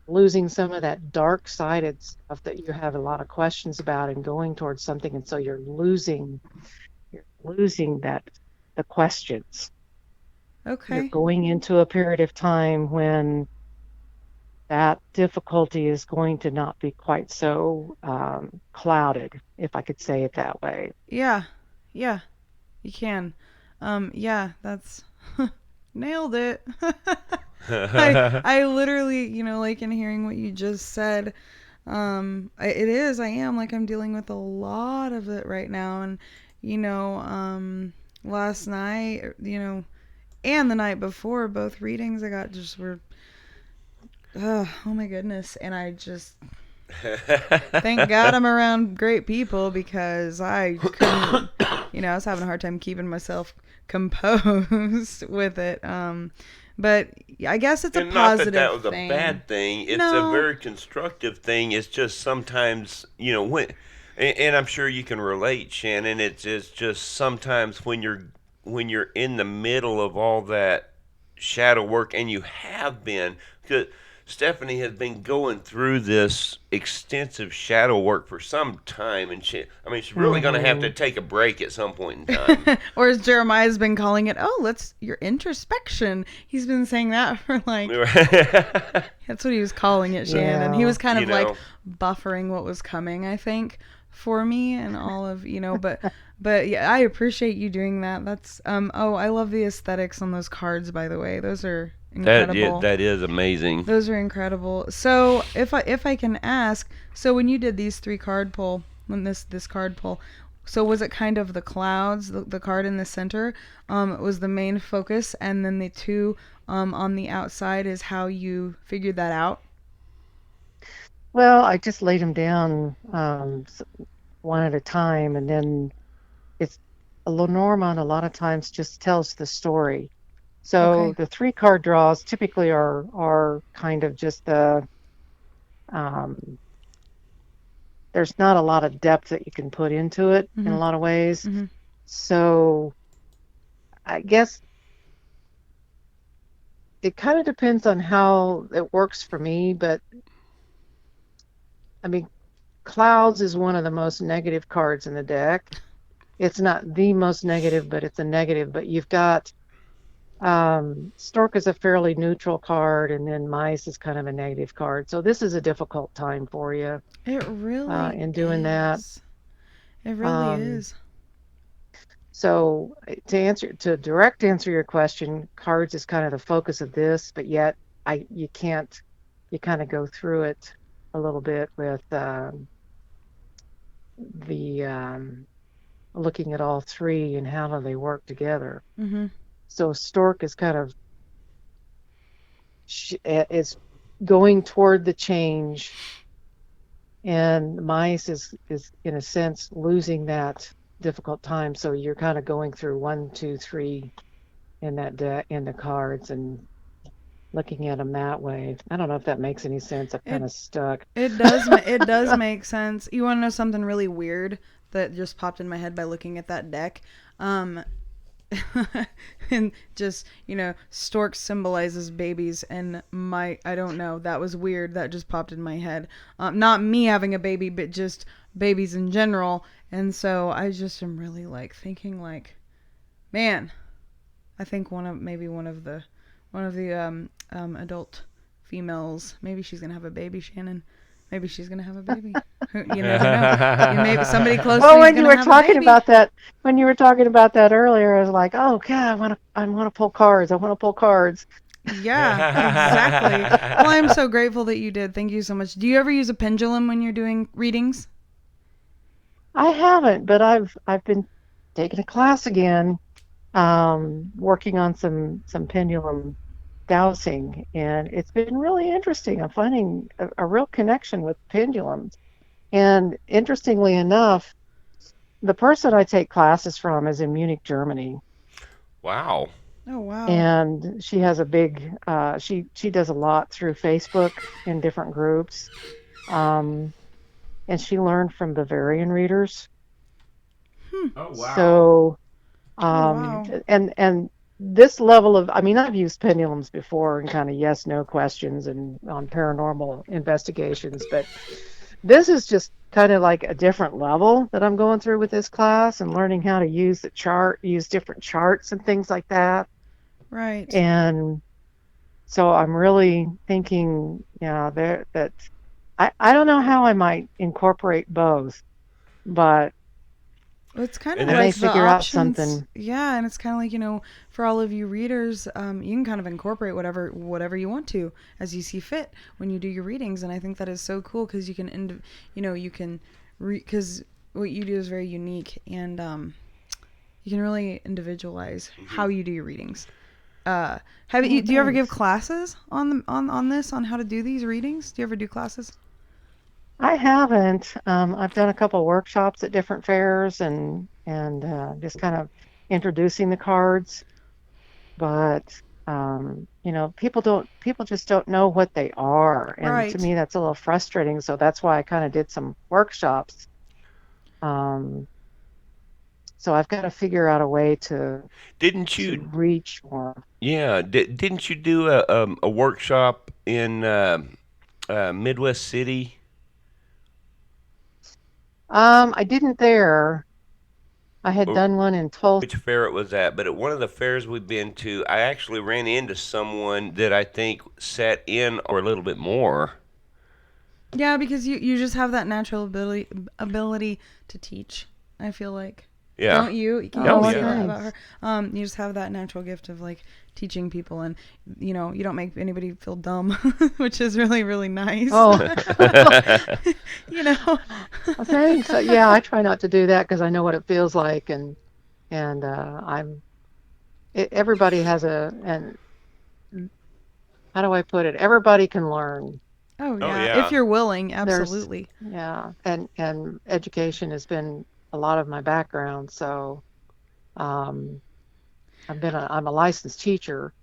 losing some of that dark sided stuff that you have a lot of questions about and going towards something. And so you're losing that the questions. You're Okay. going into a period of time when that difficulty is going to not be quite so clouded, if I could say it that way. Yeah. Yeah. You can. Yeah. That's nailed it. I literally, like in hearing what you just said, it is. I am like I'm dealing with a lot of it right now, and you know, last night, and the night before, both readings I got just were, oh my goodness, and I just thank God I'm around great people because I couldn't, I was having a hard time keeping myself composed with it. But I guess it's a And not that positive that was a thing. bad thing. It's a No. very constructive thing. It's just sometimes, and I'm sure you can relate, Shannon. It's just sometimes when you're in the middle of all that shadow work, and you have been, because Stephanie has been going through this extensive shadow work for some time, and she's really going to have to Hmm. take a break at some point in time. Or as Jeremiah's been calling it, oh, let's your introspection. He's been saying that for like that's what he was calling it, Shannon. He Yeah. was kind you of like know, buffering what was coming, I think, for me and all of but yeah, I appreciate you doing that. That's oh, I love the aesthetics on those cards, by the way. Those are yeah, incredible. that is amazing. Those are incredible. So if I can ask, so when you did these three card pull, when this card pull, so was it kind of the clouds, the card in the center, was the main focus, and then the two on the outside is how you figured that out? Well, I just laid them down one at a time, and then it's Lenormand a lot of times just tells the story. So Okay. the three card draws typically are kind of just um, there's not a lot of depth that you can put into it in a Mhm. lot of ways. Mhm. So I guess it kind of depends on how it works for me, but I mean, clouds is one of the most negative cards in the deck. It's not the most negative, but it's a negative. But you've got Stork is a fairly neutral card, and then Mice is kind of a negative card. So this is a difficult time for you It really in doing that. is. It really Um, is. so to direct answer your question, cards is kind of the focus of this, but yet you can't you kind of go through it a little bit the looking at all three and how do they work together. Mm-hmm. So stork is kind of is going toward the change, and mice is in a sense losing that difficult time. So you're kind of going through one, two, three in that in the cards and looking at them that way. I don't know if that makes any sense. I'm kind It of stuck. it does it does make sense. You want to know something really weird that just popped in my head by looking at that deck? Um, and just stork symbolizes babies, and I don't know, that was weird, that just popped in my head. Not me having a baby, but just babies in general. And so I just am really like thinking like, man, I think one of the adult females, maybe she's gonna have a baby, Shannon. Maybe she's gonna have a baby. You never know. Maybe somebody close to Well, you is when you gonna were have a talking baby. about that, earlier, I was like, oh God, I want to pull cards. I want to pull cards. Yeah, exactly. Well, I'm so grateful that you did. Thank you so much. Do you ever use a pendulum when you're doing readings? I haven't, but I've been taking a class again, working on some pendulum dowsing, and it's been really interesting. I'm finding a real connection with pendulums. And interestingly enough, the person I take classes from is in Munich, Germany, Wow. Oh, wow. and she has a big she does a lot through Facebook in different groups. Um, and she learned from Bavarian readers. Hmm. Oh wow. So Oh, wow. and this level of, I mean, I've used pendulums before and kind of yes no questions and on paranormal investigations, but this is just kind of like a different level that I'm going through with this class and learning how to use different charts and things like that. Right. And so I'm really thinking, yeah, there that I don't know how I might incorporate both, but Well, it's kind And of I may like the that's figure out options. something. Yeah, and it's kind of like, for all of you readers, you can kind of incorporate whatever you want to as you see fit when you do your readings. And I think that is so cool because you can, you can, because what you do is very unique, and you can really individualize how you do your readings. Uh, Oh, do you ever give thanks. classes on this, on how to do these readings? Do you ever do classes? I haven't. I've done a couple workshops at different fairs and just kind of introducing the cards, but people just don't know what they are, and to Right. me that's a little frustrating. So that's why I kind of did some workshops. Um, so I've got to figure out a way didn't to you reach more. yeah, didn't you do a workshop in Midwest City? I didn't there. I had Or done one in Tulsa. which fair it was at, but at one of the fairs we've been to, I actually ran into someone that I think sat in or a little bit more. Yeah, because you just have that natural ability to teach. I feel like, Yeah. don't you? Can you Oh Oh, well, say yeah. that about her? thanks. You just have that natural gift of like teaching people, and you don't make anybody feel dumb, which is really really nice. Oh, you know. well, thanks. Yeah, I try not to do that because I know what it feels like, and everybody has and how do I put it? Everybody can learn. Oh Oh yeah, if yeah. you're willing, There's absolutely. Yeah, and education has been a lot of my background. So um, I'm a licensed teacher.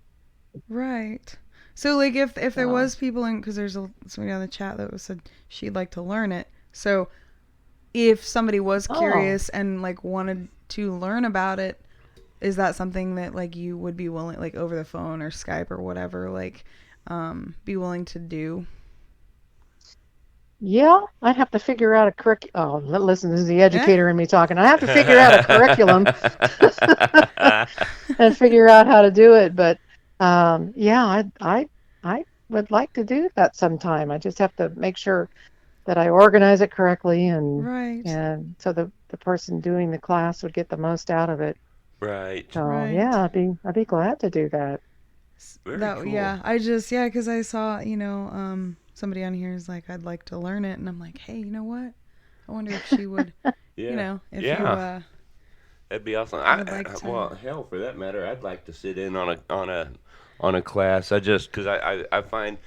Right. So like if there So was people in, because there's somebody on the chat that was said she'd like to learn it. So if somebody was oh curious and like wanted to learn about it, is that something that like you would be willing, like over the phone or Skype or whatever, like be willing to do? yeah, I'd have to figure out a listen, this is the Eh? educator in me talking. I have to figure out a curriculum and figure out how to do it. But yeah, I would like to do that sometime. I just have to make sure that I organize it correctly, Right. and so the person doing the class would get the most out of it. Right. So Right. yeah, I'd be glad to do that. Very That cool. yeah, I just yeah, because I saw somebody on here is like I'd like to learn it, and I'm like, hey, you know what? I wonder if she would, Yeah. if you Yeah. That'd be awesome. would like to. Well, hell, for that matter, I'd like to sit in on a class. I just because I find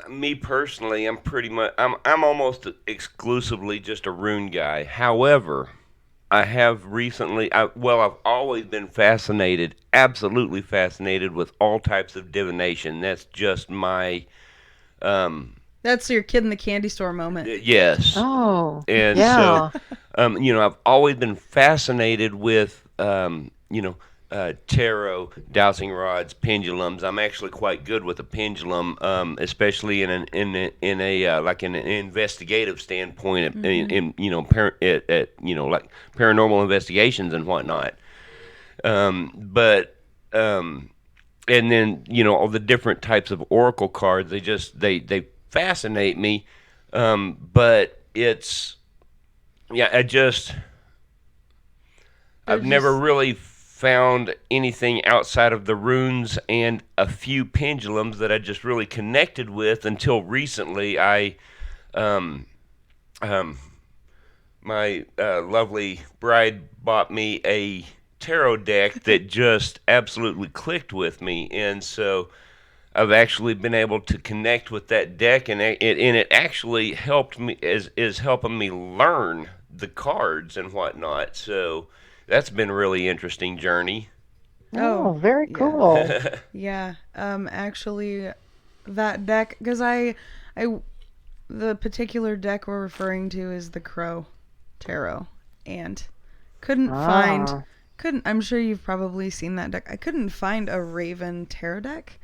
me personally, I'm pretty much I'm almost exclusively just a rune guy. However, I have recently, I've always been fascinated, absolutely fascinated with all types of divination. That's just my, um, That's your kid in the candy store moment. yes. Oh, And so, yeah. I've always been fascinated with, tarot, dowsing rods, pendulums. I'm actually quite good with a pendulum, especially in a like in an investigative standpoint, like paranormal investigations and whatnot. But and then all the different types of oracle cards. They fascinate me. But it's yeah, They're I've never just really found anything outside of the runes and a few pendulums that I just really connected with until recently. Um, um, my lovely bride bought me a tarot deck that just absolutely clicked with me, and so I've actually been able to connect with that deck, and it actually helped me is helping me learn the cards and whatnot. So that's been a really interesting journey. oh Oh, very yeah. cool. Yeah. Actually, that deck because I the particular deck we're referring to is the Crow Tarot, and couldn't find Ah, couldn't. I'm sure you've probably seen that deck. I couldn't find a Raven Tarot deck.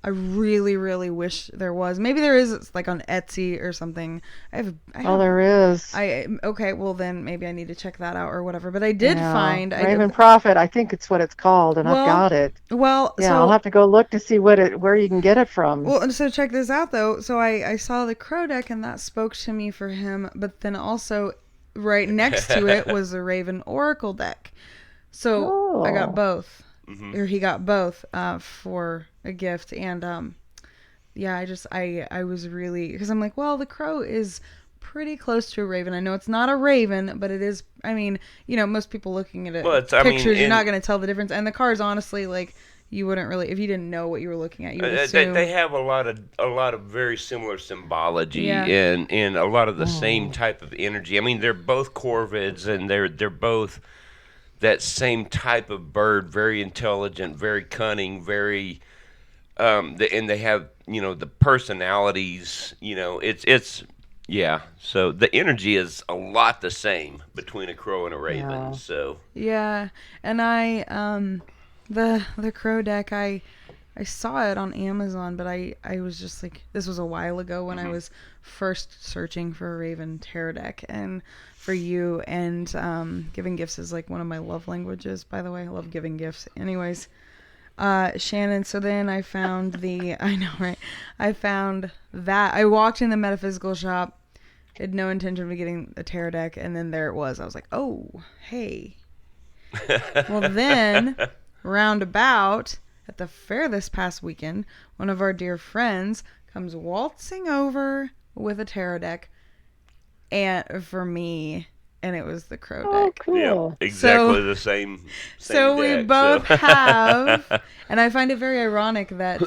I really, really wish there was. Maybe there is. It's like on Etsy or something. I oh, have. there is. I okay. Well, then maybe I need to check that out or whatever. But I did Yeah, find. I Raven Prophet, I think it's what it's called, and I've well, got it. well. Yeah, I'll So have to go look to see where you can get it from. so check this out though. So I saw the Crow deck and that spoke to me for him. But then also right next to it was the Raven Oracle deck. So I got Oh, both, Hmm. or he got both for a gift, and yeah, I was really because I'm like, well, the crow is pretty close to a raven. I know it's not a raven, but it is. I mean, most people looking at it Well, it's I mean, pictures, you're not in gonna tell the difference. And the cards, honestly, like you wouldn't really if you didn't know what you were looking at, you would they assume. have a lot of very similar symbology Yeah. and a lot of the same oh, type of energy. I mean, they're both corvids and they're both that same type of bird, very intelligent, very cunning, very and they have the personalities. It's yeah. So the energy is a lot the same between a crow and a raven. yeah. So Yeah, and the crow deck I saw it on Amazon, but I was just like this was a while ago when I hmm was first searching for a Raven tarot deck and for you and giving gifts is like one of my love languages. By the way, I love giving gifts. Anyways, Shannon. So then I found the I know right. I found that I walked in the metaphysical shop. Had no intention of getting a tarot deck, and then there it was. I was like, oh hey. Well then roundabout at the fair this past weekend, one of our dear friends comes waltzing over with a tarot deck and for me and it was the crow Oh, deck. yeah, cool. So exactly the same we deck. So both have and I find it very ironic that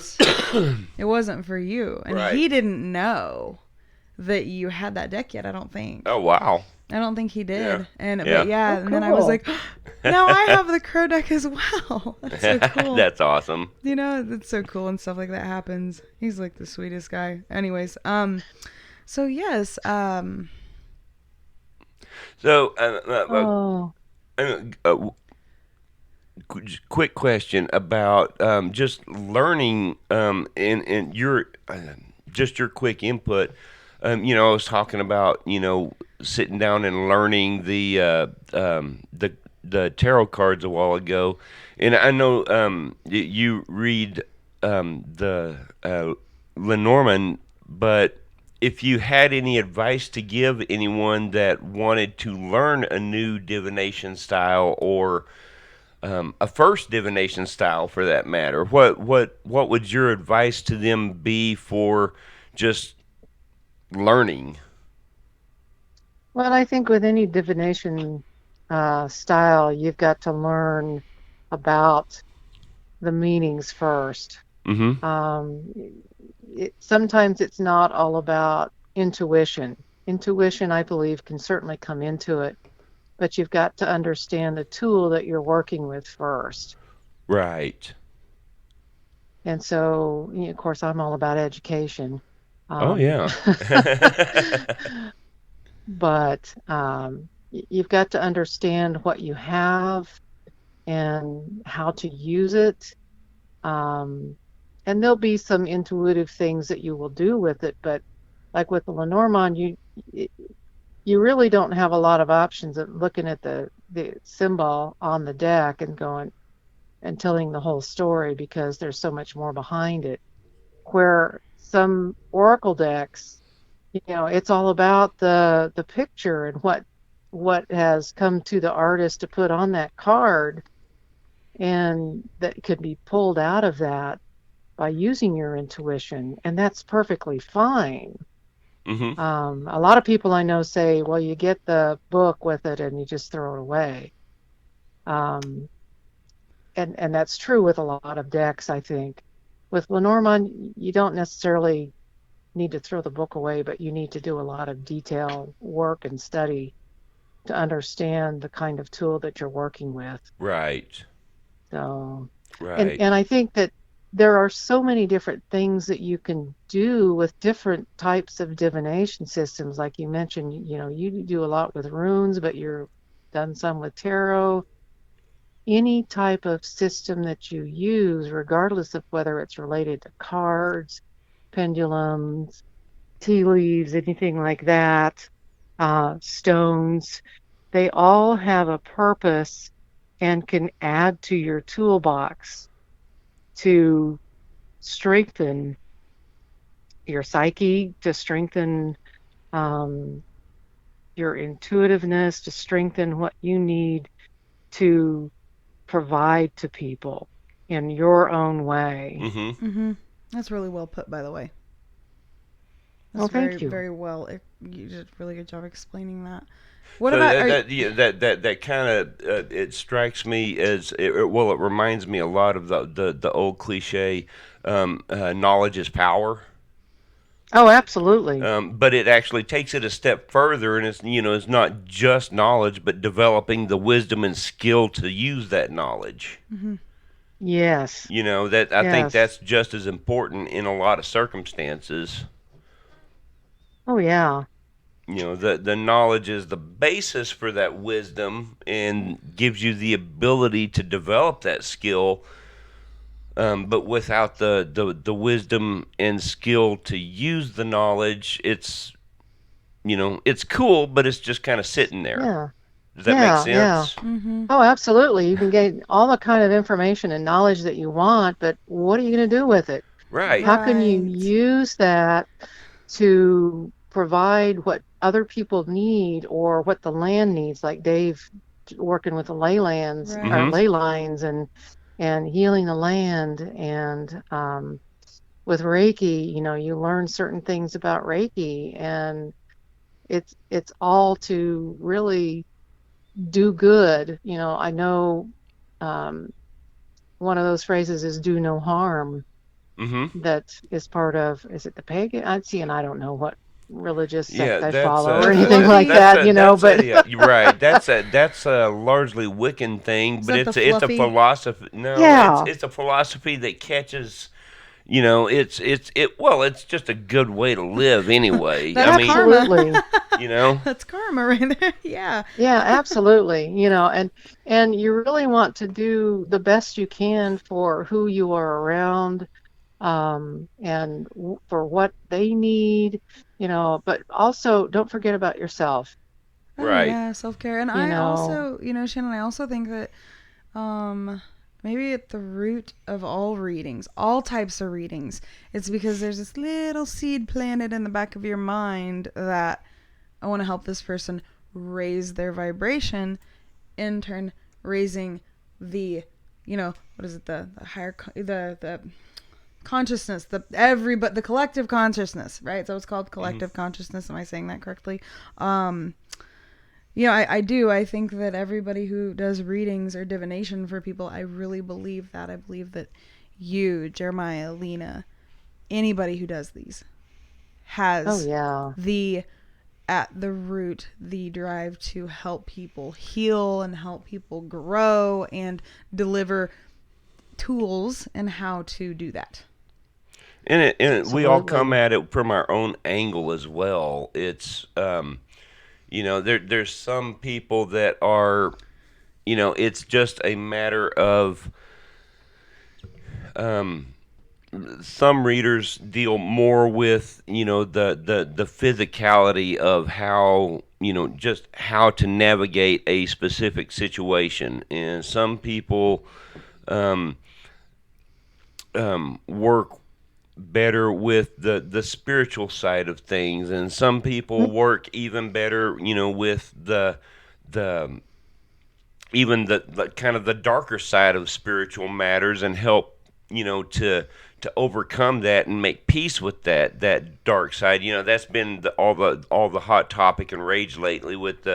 it wasn't for you and right. he didn't know that you had that deck yet, I don't think. Oh wow. I don't think he Yeah. did. And but Yeah. yeah, Oh, and then I was cool. like, now I have the crow deck as well. That's so cool. That's awesome. That's so cool and stuff like that happens. He's like the sweetest guy. Anyways, so yes, So Oh, quick question about just learning and your just your quick input. I was talking about sitting down and learning the tarot cards a while ago, and I know you read the Lenormand, but if you had any advice to give anyone that wanted to learn a new divination style or a first divination style for that matter, what would your advice to them be for just learning? Well, I think with any divination style, you've got to learn about the meanings first. Mm-hmm. Um, Sometimes it's not all about intuition. Intuition, I believe, can certainly come into it, but you've got to understand the tool that you're working with first. Right. And so, of course, I'm all about education. Oh Um, yeah. but you've got to understand what you have and how to use it. Um, and there'll be some intuitive things that you will do with it, but like with the Lenormand, you really don't have a lot of options of looking at the symbol on the deck and going and telling the whole story because there's so much more behind it. Where some oracle decks, it's all about the picture and what has come to the artist to put on that card, and that could be pulled out of that by using your intuition, and that's perfectly fine. Mm-hmm. A lot of people I know say, well, you get the book with it and you just throw it away. Um, and that's true with a lot of decks, I think. With Lenormand, you don't necessarily need to throw the book away, but you need to do a lot of detail work and study to understand the kind of tool that you're working with. Right. So, and Right. I think that there are so many different things that you can do with different types of divination systems. Like you mentioned, you do a lot with runes, but you're done some with tarot. Any type of system that you use, regardless of whether it's related to cards, pendulums, tea leaves, anything like that, stones, they all have a purpose and can add to your toolbox to strengthen your psyche, to strengthen um, your intuitiveness, to strengthen what you need to provide to people in your own way. Mm-hmm. Mm-hmm. That's really well put, by the way. Well, That's very, thank you. very well. You did a really good job explaining that. What So about that are that yeah, that kind of it strikes me as well. It reminds me a lot of the old cliche, knowledge is power. Oh, absolutely. But it actually takes it a step further, and it's not just knowledge, but developing the wisdom and skill to use that knowledge. mm-hmm. Yes. That I think Yes. that's just as important in a lot of circumstances. Oh, yeah. The knowledge is the basis for that wisdom and gives you the ability to develop that skill. But without the wisdom and skill to use the knowledge, it's cool, but it's just kind of sitting there. Yeah. Does that make Yeah. Yeah. sense? Mm-hmm. Oh, absolutely. You can get all the kind of information and knowledge that you want, but what are you going to do with it? Right. How can you Right. use that to provide what other people need or what the land needs, like Dave working with the ley lands or Mm-hmm. Right. ley lines and healing the land, and with Reiki, you learn certain things about Reiki, and it's all to really do good. I know um, one of those phrases is "do no harm." Mm-hmm. That is part of, is it the pagan? I'd see, and I don't know what religious Yeah, sect I that's follow or The anything like fluffy. that, but you're right. That's a largely Wiccan thing, Is but that the it's a fluffy? philosophy. No, it's yeah, it's a philosophy that catches. It's just a good way to live anyway. I That's mean, karma. absolutely. you know, That's karma right there. Yeah. Yeah, absolutely. And you really want to do the best you can for who you are around, and for what they need, but also don't forget about yourself, Oh right. yeah, self care. And you I know. also, Shannon, I also think that um maybe at the root of all readings, all types of readings, it's because there's this little seed planted in the back of your mind that I want to help this person raise their vibration, in turn raising the, what is it, the higher the consciousness, the collective consciousness, right? So it's called Mhm. collective consciousness. Am I saying that correctly? Um, I do. I think that everybody who does readings or divination for people, I really believe that. I believe that you, Jeremiah, Lena, anybody who does these Oh has yeah. the at the root the drive to help people heal and help people grow and deliver tools and how to do that. We all come Absolutely. at it from our own angle as well. It's there's some people that are, it's just a matter of, um, some readers deal more with, the physicality of how, just how to navigate a specific situation, and some people, um, work better with the spiritual side of things, and some people work even better, with the even the kind of the darker side of spiritual matters, and help, to overcome that and make peace with that dark side. That's been all the hot topic and rage lately with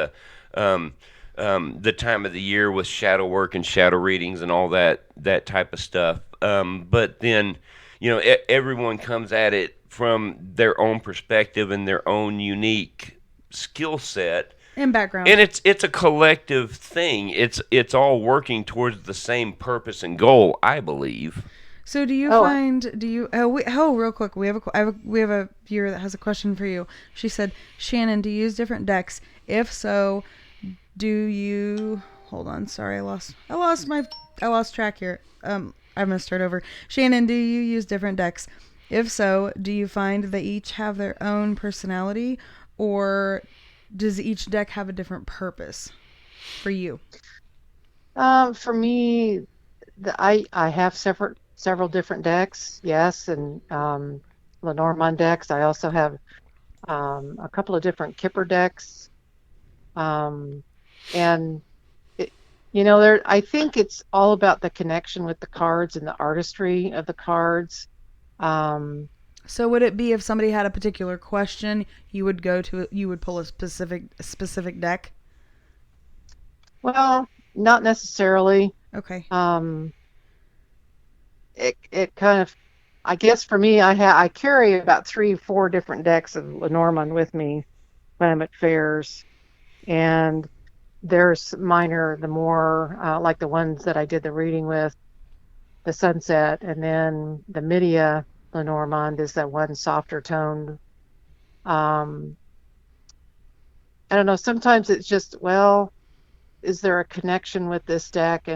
um, the time of the year with shadow work and shadow readings and all that type of stuff. But then, everyone comes at it from their own perspective and their own unique skill set, In and background. it's a collective thing. It's all working towards the same purpose and goal, I believe. So do you Oh, find do you real quick, we have a viewer that has a question for you. She said, "Shannon, do you use different decks? If so, do you hold on, sorry, I lost track here. I'm going to start over. Shannon, do you use different decks? If so, do you find they each have their own personality, or does each deck have a different purpose for you?" for me, I have several different decks, yes, and Lenormand decks. I also have a couple of different Kipper decks, um, and it, there. I think it's all about the connection with the cards and the artistry of the cards. Um, So would it be if somebody had a particular question, you would pull a specific deck? well, not necessarily. Okay. Um, it kind of, I guess for me, I carry about 3 4 different decks of Lenormand with me when I'm at fairs, and there's minor, the more like the ones that I did the reading with, the Sunset, and then the Midia Lenormand is that one softer toned. Um, I don't know. Sometimes it's just, well, is there a connection with this deck?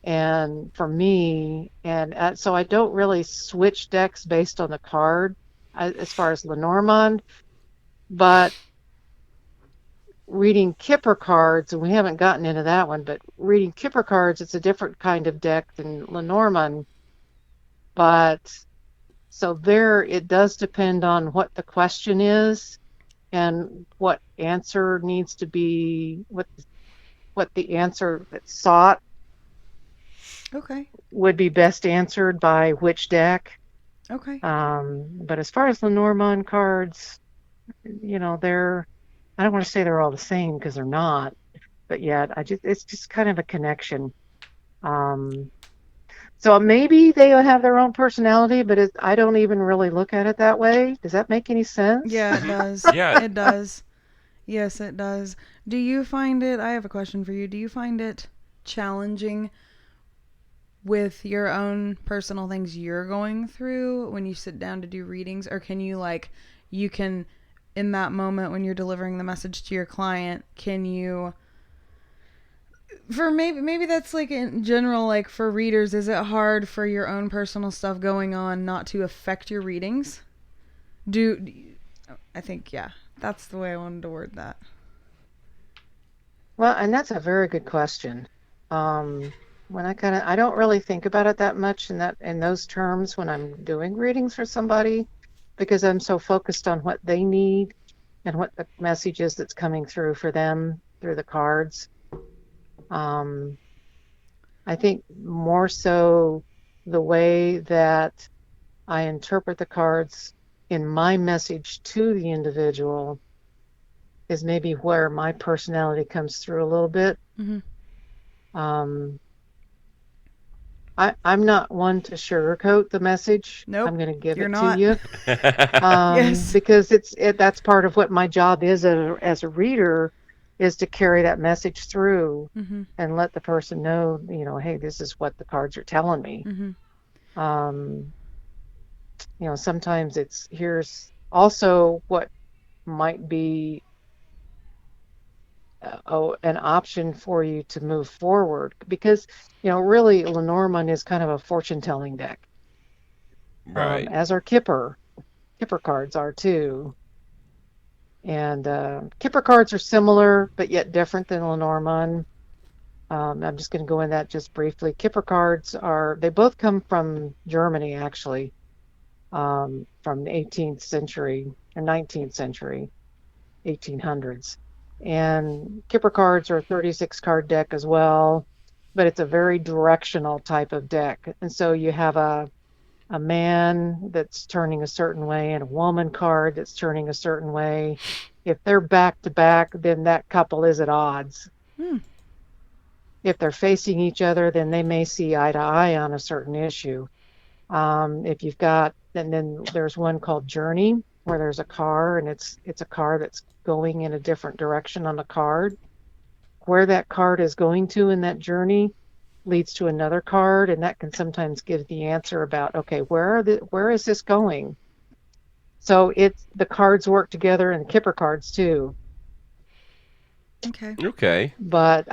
And for me, and so I don't really switch decks based on the card as far as Lenormand, but reading Kipper cards, and we haven't gotten into that one, but reading Kipper cards, it's a different kind of deck than Lenormand. But so there, it does depend on what the question is and what answer needs to be, what the answer that's sought Okay. would be best answered by which deck. Okay. But as far as Lenormand cards, they're, I don't want to say they're all the same because they're not, but yet it's just kind of a connection. Um, so maybe they have their own personality, but I don't even really look at it that way. Does that make any sense? Yeah, it does. Yeah. It does. Yes, it does. Do you find it I have a question for you. Do you find it challenging with your own personal things you're going through when you sit down to do readings, or can you you can in that moment when you're delivering the message to your client, can you for maybe that's like in general, like for readers, is it hard for your own personal stuff going on not to affect your readings? Do I think, yeah, that's the way I wanted to word that. Well, and that's a very good question. When I don't really think about it that much in those terms when I'm doing readings for somebody, because I'm so focused on what they need and what the message is that's coming through for them through the cards. Um, I think more so. the way that I interpret the cards in my message to the individual is maybe where my personality comes through a little bit. Mm-hmm. Um, I'm not one to sugarcoat the message. I'm Nope, going to give you're it to not. you, Yes. because that's part of what my job is as a reader, is to carry that message through Mm-hmm. and let the person know, hey, this is what the cards are telling me. Mm-hmm. Um, Sometimes it's here's also what might be an option for you to move forward, because really Lenormand is kind of a fortune telling deck, Right. as our Kipper cards are too. And Kipper cards are similar but yet different than Lenormand. I'm just going to go in that just briefly. Kipper cards they both come from Germany, actually, from the 18th century or 19th century, 1800s. And Kipper cards are a 36 card deck as well, but it's a very directional type of deck. And so you have a man that's turning a certain way and a woman card that's turning a certain way. If they're back to back, then that couple is at odds. Hmm. If they're facing each other, then they may see eye to eye on a certain issue. If you've got, and then there's one called Journey, where there's a car and it's a car that's going in a different direction on the card. Where that card is going to in that journey leads to another card, and that can sometimes give the answer about, okay, where is this going? So it's the cards work together, and Kipper cards too. Okay. Okay. But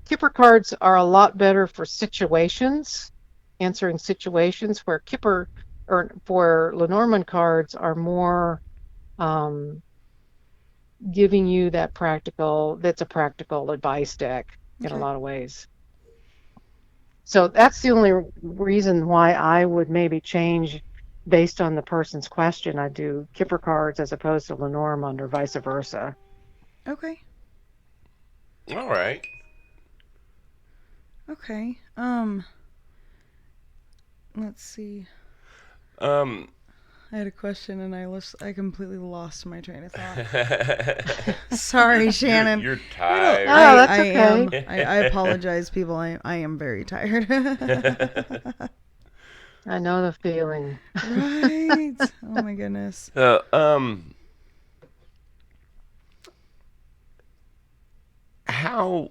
Kipper cards are a lot better for situations, answering situations, where Kipper or for Lenormand cards are more um, giving you that's a practical advice deck in a Okay. lot of ways. So that's the only reason why I would maybe change based on the person's question. I do Kipper cards as opposed to Lenormand or vice versa. Okay. All right. Okay. Let's see. Um, I had a question and I completely lost my train of thought. you're Sorry, Shannon. you're I don't. Oh, tired. that's okay. I apologize, people. I am very tired. I know the feeling. Right. Oh my goodness. uh, how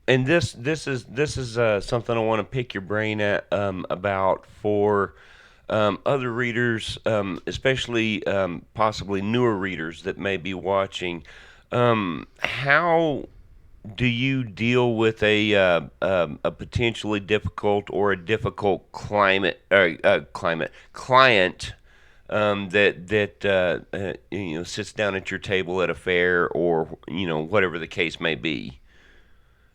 and this is something I want to pick your brain at about for other readers, especially possibly newer readers that may be watching. How do you deal with a potentially difficult or a difficult client that sits down at your table at a fair or whatever the case may be,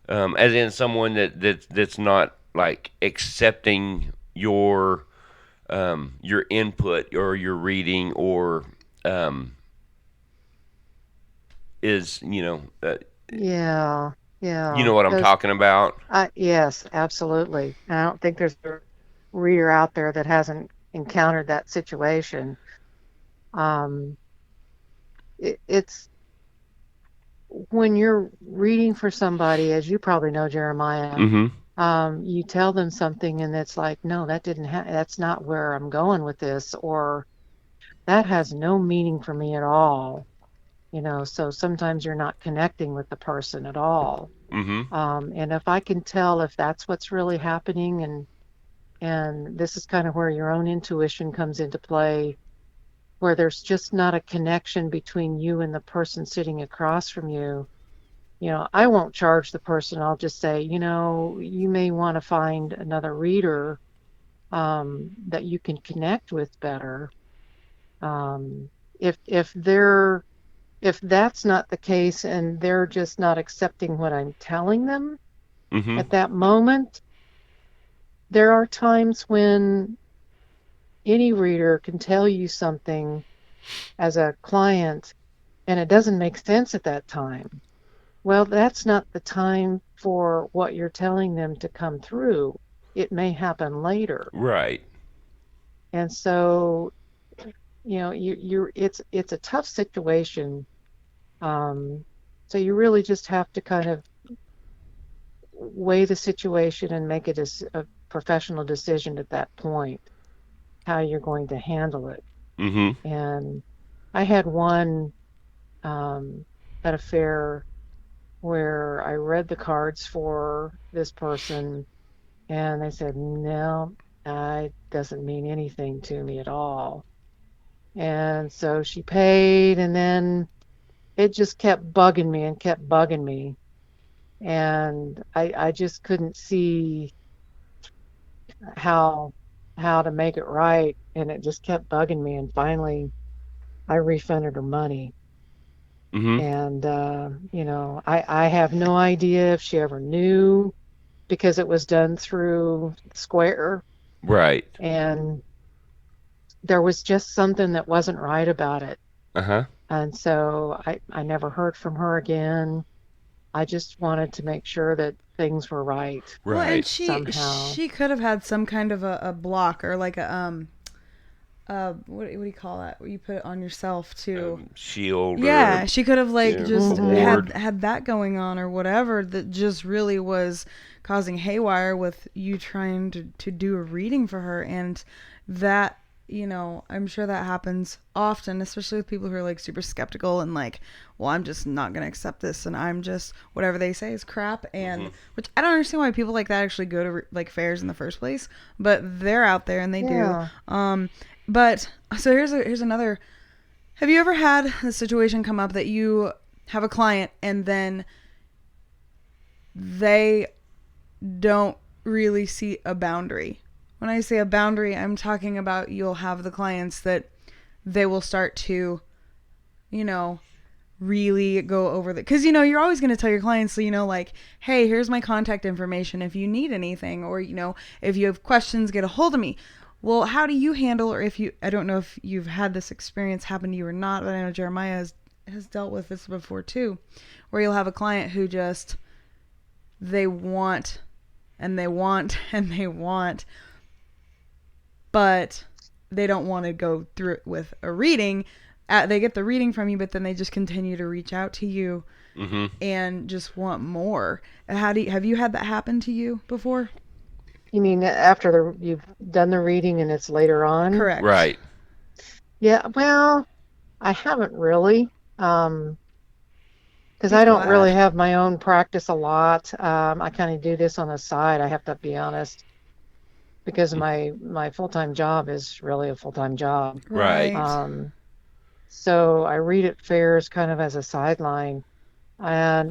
as in someone that's not like accepting your input or your reading or um, is Yeah, you yeah. know what I'm Because talking about. yes, absolutely. And I don't think there's a reader out there that hasn't encountered that situation. Um, it's when you're reading for somebody, as you probably know, Jeremiah, Mm-hmm. you tell them something and it's like, no, that's not where I'm going with this, or that has no meaning for me at all. So sometimes you're not connecting with the person at all. Mm-hmm. And if I can tell if that's what's really happening, and this is kind of where your own intuition comes into play, where there's just not a connection between you and the person sitting across from you. I won't charge the person. I'll just say, you may want to find another reader that you can connect with better. Um, if that's not the case and they're just not accepting what I'm telling them Mm-hmm. at that moment, there are times when any reader can tell you something as a client and it doesn't make sense at that time. Well, that's not the time for what you're telling them to come through. it may happen later. Right. And so, it's a tough situation. So you really just have to kind of weigh the situation and make it as a professional decision at that point, how you're going to handle it. Mm-hmm. And I had one at a fair where I read the cards for this person, and they said, no, it doesn't mean anything to me at all. And so she paid, and then it just kept bugging me and kept bugging me. And I just couldn't see how how to make it right, and it just kept bugging me. And finally, I refunded her money. Mm-hmm. And I have no idea if she ever knew because it was done through Square, Right. and there was just something that wasn't right about it. Uh-huh. And so I never heard from her again. I just wanted to make sure that things were right Well, and Right. somehow. she could have had some kind of a block or like a what do you call that? Where you put it on yourself too. Shield. Yeah, Or, she could have like yeah, just a had ward. had that going on or whatever that just really was causing haywire with you trying to do a reading for her. And that, I'm sure that happens often, especially with people who are like super skeptical and like, well, I'm just not gonna accept this, and I'm just whatever they say is crap. And which I don't understand why people like that actually go to like fairs in the first place, but they're out there and they do. Yeah. But so here's another. Have you ever had a situation come up that you have a client and then they don't really see a boundary? When I say a boundary, I'm talking about you'll have the clients that they will start to, really go over the, because you're always going to tell your clients, like, hey, here's my contact information if you need anything, or if you have questions, get a hold of me. Well, how do you handle, or if you, I don't know if you've had this experience happen to you or not, but I know Jeremiah has dealt with this before too, where you'll have a client who just, they want and they want and they want, but they don't want to go through it with a reading. They get the reading from you, but then they just continue to reach out to you Mm-hmm. and just want more. Have you had that happen to you before? You mean after you've done the reading and it's later on? Correct. Right. Yeah, well, I haven't really, because Be I don't really glad. have my own practice a lot. I kind of do this on the side, I have to be honest, because my full-time job is really a full-time job. Right. Right. So I read at fairs kind of as a sideline, and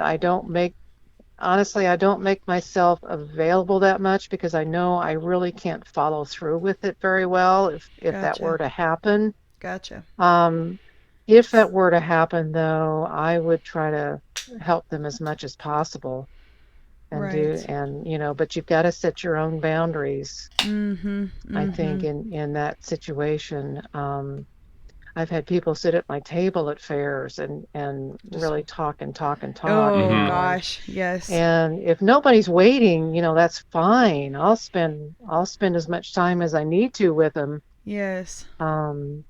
honestly, I don't make myself available that much because I know I really can't follow through with it very well if that were Gotcha. to happen. Gotcha. Um, if that were to happen, though, I would try to help them as much as possible Right. but you've got to set your own boundaries, Mm-hmm. I think, Mm-hmm. in that situation. I've had people sit at my table at fairs and Just, really talk and talk and talk, oh Mm-hmm. gosh, yes. and if nobody's waiting, that's fine. I'll spend as much time as I need to with them. Yes. Um,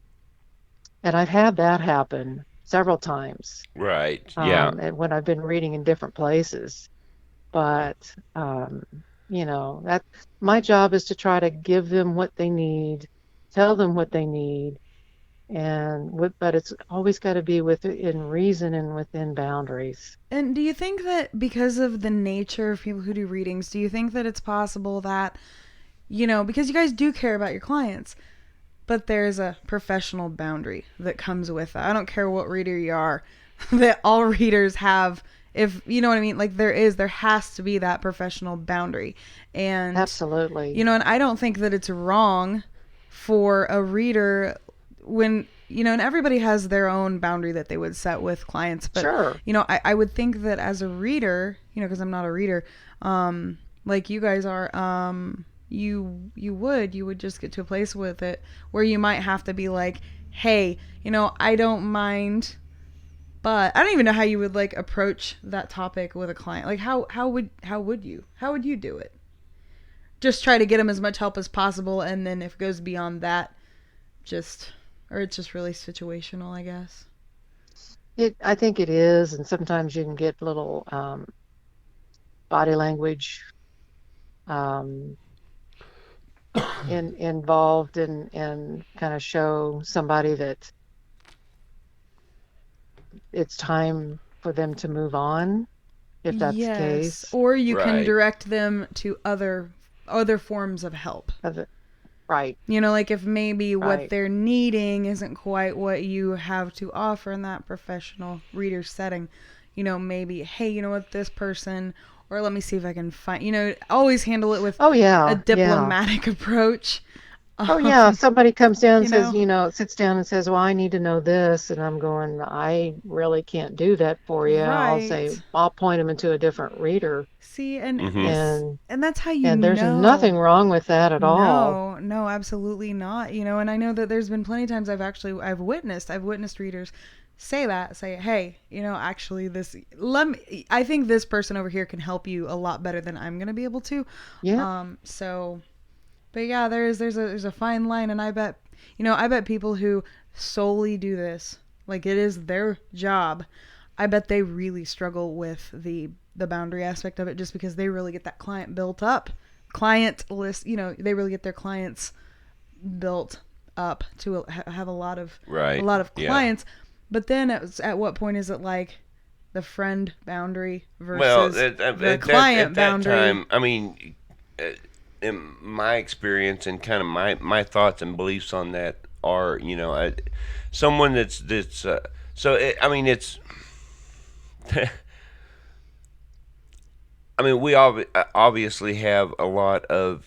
and I've had that happen several times, Right. Yeah. and when I've been reading in different places. But that my job is to try to give them what they need, tell them what they need, but it's always got to be within reason and within boundaries. And do you think that because of the nature of people who do readings, do you think that it's possible that, because you guys do care about your clients, but there's a professional boundary that comes with that? I don't care what reader you are, that all readers have, if you know what I mean, like there has to be that professional boundary. And, Absolutely. and I don't think that it's wrong for a reader when, and everybody has their own boundary that they would set with clients. But, Sure. I would think that as a reader, because I'm not a reader, like you guys are, you would just get to a place with it where you might have to be like, hey, I don't mind, but I don't even know how you would like approach that topic with a client. Like how would you do it? just try to get them as much help as possible, and then if it goes beyond that, it's just really situational, I guess. I think it is, and sometimes you can get little body language um, involved and kind of show somebody that it's time for them to move on, if that's the Yes, case. or you can Right. direct them to other forms of help. Of it. Right, You know, like if maybe what right. they're needing isn't quite what you have to offer in that professional reader setting. You know, maybe, hey, you know what, this person, or let me see if I can find, always handle it with Oh a yeah, yeah. diplomatic approach. Oh yeah, Um, if somebody comes down and you says, know, sits down and says, "Well, I need to know this," and I'm going, "I really can't do that for you." I'll say, right. I'll point them into a different reader, See, Mm-hmm. and and that's how you and there's know. nothing wrong with that at all. No, no, absolutely not. And I know that there's been plenty of times I've witnessed readers say, hey, actually I think this person over here can help you a lot better than I'm gonna be able to. Yeah. So, but yeah, there's a fine line, and I bet people who solely do this, like it is their job, I bet they really struggle with the boundary aspect of it, just because they really get that client built up, client list. They really get their clients built up to have a lot of Right. Yeah. clients. But then at what point is it like the friend boundary Well, versus the client at that boundary? time, I mean, uh, in my experience and kind of my thoughts and beliefs on that are, someone that's I mean, it's. I mean, we obviously have a lot of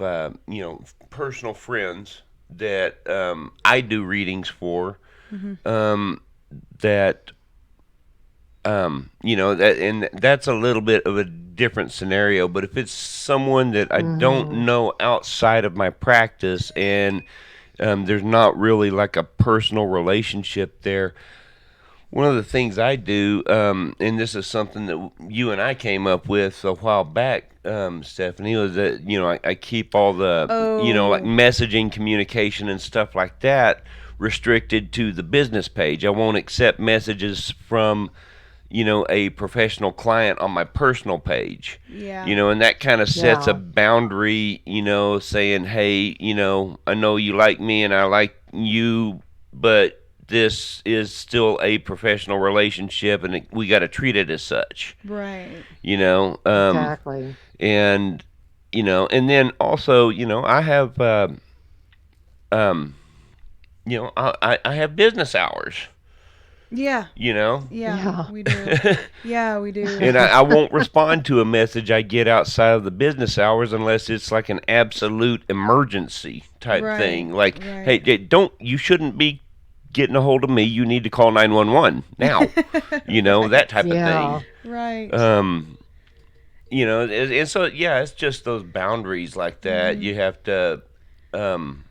personal friends that I do readings for. Um, that and that's a little bit of a different scenario. But if it's someone that I don't Hmm. know outside of my practice, and there's not really like a personal relationship there, one of the things I do, and this is something that you and I came up with a while back, Stephanie, was that I keep all the like Oh, messaging, communication, and stuff like that restricted to the business page. I won't accept messages from a professional client on my personal page. yeah. And that kind of sets a Yeah. boundary, saying, hey, I know you like me and I like you, but this is still a professional relationship and we got to treat it as such, Right. you know. Exactly. And, and then also, I have, um, I have business hours, Yeah. you know. Yeah, Yeah. we do. Yeah, we do. And I won't respond to a message I get outside of the business hours unless it's like an absolute emergency type Right. thing. Like, hey, Right. you shouldn't be getting a hold of me. You need to call 911 now. That Right. type of Yeah. thing. Right. Um, and so yeah, it's just those boundaries like that. Mhm. You have to, um,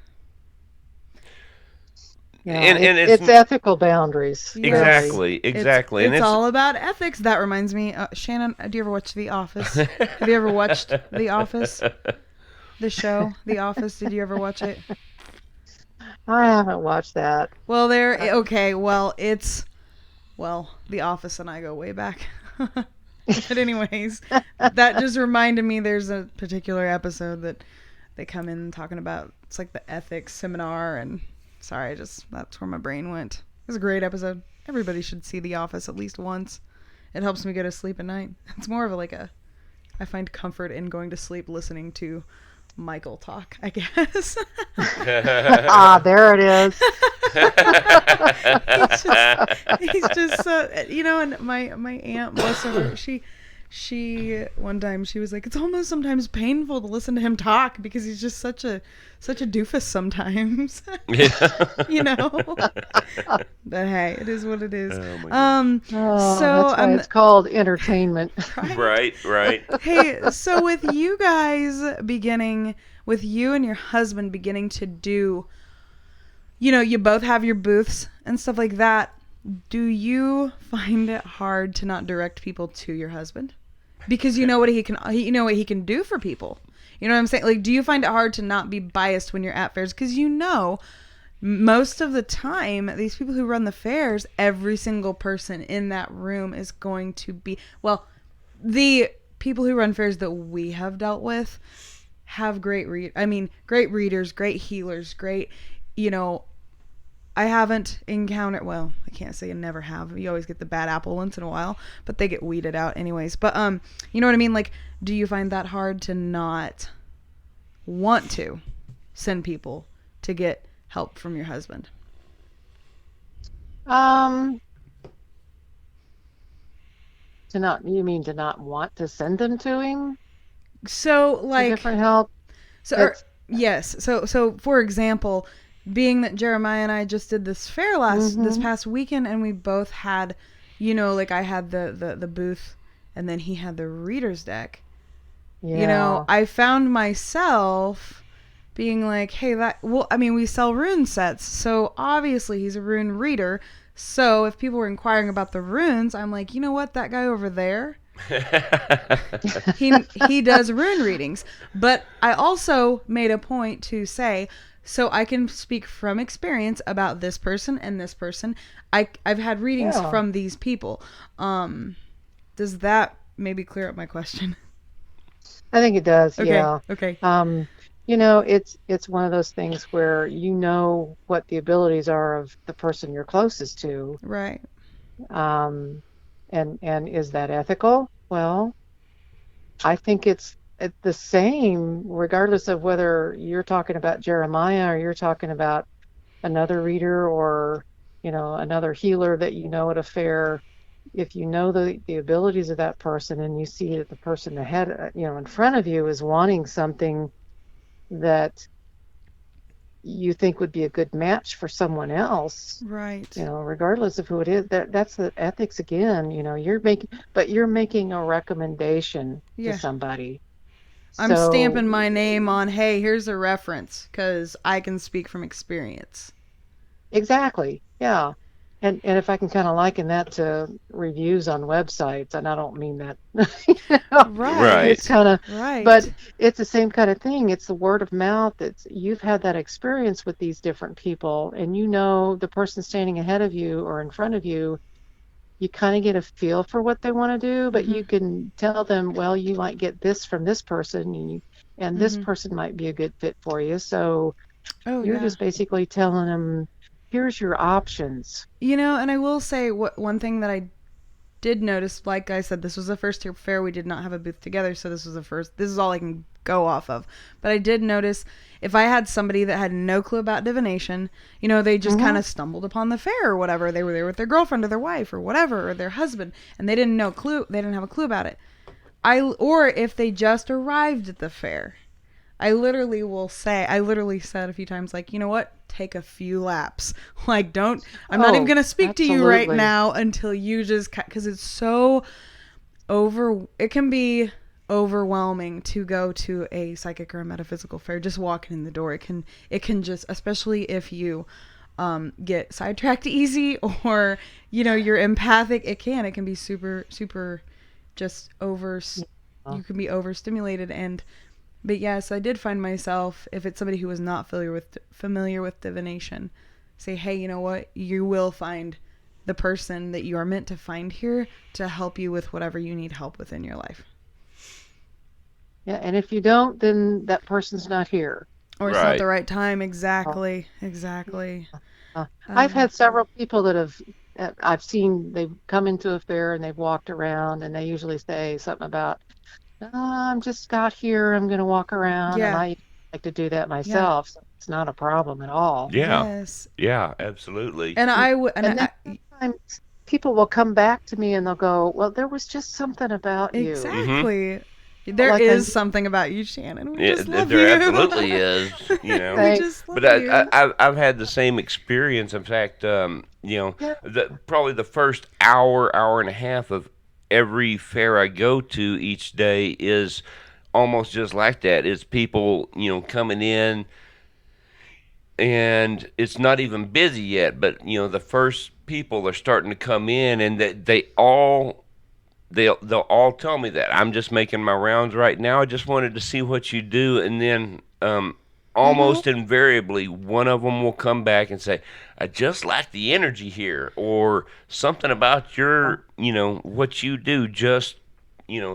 Yeah. and it's It's ethical boundaries, Yes. really. exactly, and It's it's all about ethics. That reminds me, Shannon, do you ever watch The Office? Have you ever watched The Office? The show, The Office. Did you ever watch it? I haven't watched that. Well, there. Uh, Okay. Well, The Office and I go way back. But anyways, that just reminded me. There's a particular episode that they come in talking about. It's like the ethics seminar, and sorry, that's where my brain went. It was a great episode. Everybody should see The Office at least once. It helps me go to sleep at night. It's more of I find comfort in going to sleep listening to Michael talk, I guess. there it is. He's just so, and my aunt, bless her, she one time she was like, it's almost sometimes painful to listen to him talk because he's just such a doofus sometimes. yeah. you know but hey, it is what it is. Oh my goodness. Oh, So that's why it's called entertainment. right. Right. Hey, so with you and your husband beginning to do, you both have your booths and stuff like that. Do you find it hard to not direct people to your husband? Because you know what he can do for people. You know what I'm saying? Like, do you find it hard to not be biased when you're at fairs? Because most of the time, these people who run the fairs, every single person in that room is going to be, well, the people who run fairs that we have dealt with have great readers, great healers, great, you know, I haven't encountered, well, I can't say I never have. You always get the bad apple once in a while, but they get weeded out anyways. But you know what I mean? Like, do you find that hard to not want to send people to get help from your husband? Um, you mean to not want to send them to him So for like different help? so or, It's, yes. So for example, being that Jeremiah and I just did this fair this mm-hmm, past weekend, and we both had, like I had the booth, and then he had the reader's deck. yeah, I found myself being like, hey, we sell rune sets, so obviously he's a rune reader. So if people were inquiring about the runes, I'm like, you know what, that guy over there, he does rune readings. But I also made a point to say, so I can speak from experience about this person and this person. I've had readings yeah. from these people. Does that maybe clear up my question? I think it does, Okay. yeah. Okay. Um, it's one of those things where you know what the abilities are of the person you're closest to. Right. Um, and is that ethical? Well, I think it's the same regardless of whether you're talking about Jeremiah or you're talking about another reader or, another healer that you know at a fair. If you know the abilities of that person and you see that the person ahead, in front of you is wanting something that you think would be a good match for someone else, Right. regardless of who it is, that's the ethics again. You're making a recommendation to Yeah. somebody. I'm stamping So my name on, hey, here's a reference, because I can speak from experience. exactly, yeah. And if I can kind of liken that to reviews on websites, and I don't mean that, you know, it's Right. Right. kind of, but Right. it's the same kind of thing. It's the word of mouth. You've had that experience with these different people, and the person standing ahead of you or in front of you, you kind of get a feel for what they want to do, but Mm-hmm. you can tell them, well, you might get this from this person, and this Mm-hmm. person might be a good fit for you. So Oh, you're yeah. just basically telling them, here's your options. And I will say one thing that I did notice, like I said, this was the first year fair we did not have a booth together, so this is all I can go off of. But I did notice if I had somebody that had no clue about divination, they just kind Hmm. of stumbled upon the fair or whatever. They were there with their girlfriend or their wife or whatever, or their husband, and they didn't have a clue about it. Or if they just arrived at the fair, I literally said a few times, like, you know what? Take a few laps. Like, I'm not even Oh, going to speak to you right absolutely. now until you just, because it can be overwhelming to go to a psychic or a metaphysical fair. Just walking in the door, it can just, especially if you get sidetracked easy, or, you're empathic, it can be super, super just Yeah. you can be overstimulated. But yes, I did find myself, if it's somebody who was not familiar with divination, say, hey, you know what? You will find the person that you are meant to find here to help you with whatever you need help with in your life. Yeah, and if you don't, then that person's not here. Or it's not the Right. right time. Uh, Exactly. Exactly. I've Um, had several people I've seen, they've come into a fair and they've walked around and they usually say something about, I'm just got here, I'm going to walk around. And yeah. I like to do that Yeah. myself. So it's not a problem at all. Yeah. Yes. Yeah, absolutely. And And, I would, and and then I sometimes people will come back to me and they'll go, well, there was just something about you. Mhm. exactly. There Like I is something about you, Shannon. We Yeah, just love there you. absolutely is. We Thanks. just love But you. I've had the same experience. In fact, Yeah. probably the first hour and a half of every fair I go to each day is almost just like that. It's people, coming in, and it's not even busy yet, but the first people are starting to come in, and they all they'll all tell me that. I'm just making my rounds right now. I just wanted to see what you do, and then Mm-hmm. almost invariably one of them will come back and say, I just like the energy here, or something about your, what you do just,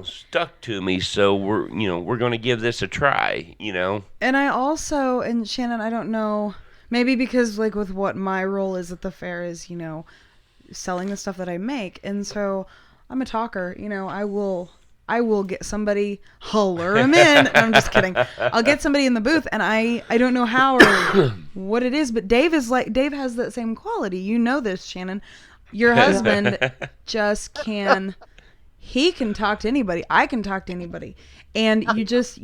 stuck to me. So we're going to give this a try. And I also, and Shannon, I don't know, maybe because like with what my role is at the fair is, selling the stuff that I make. And so I'm a talker, I will get somebody, I'll lure them in. I'm just kidding. I'll get somebody in the booth and I don't know how or what it is, but Dave has that same quality. You know this, Shannon. Your husband just he can talk to anybody. I can talk to anybody. And you just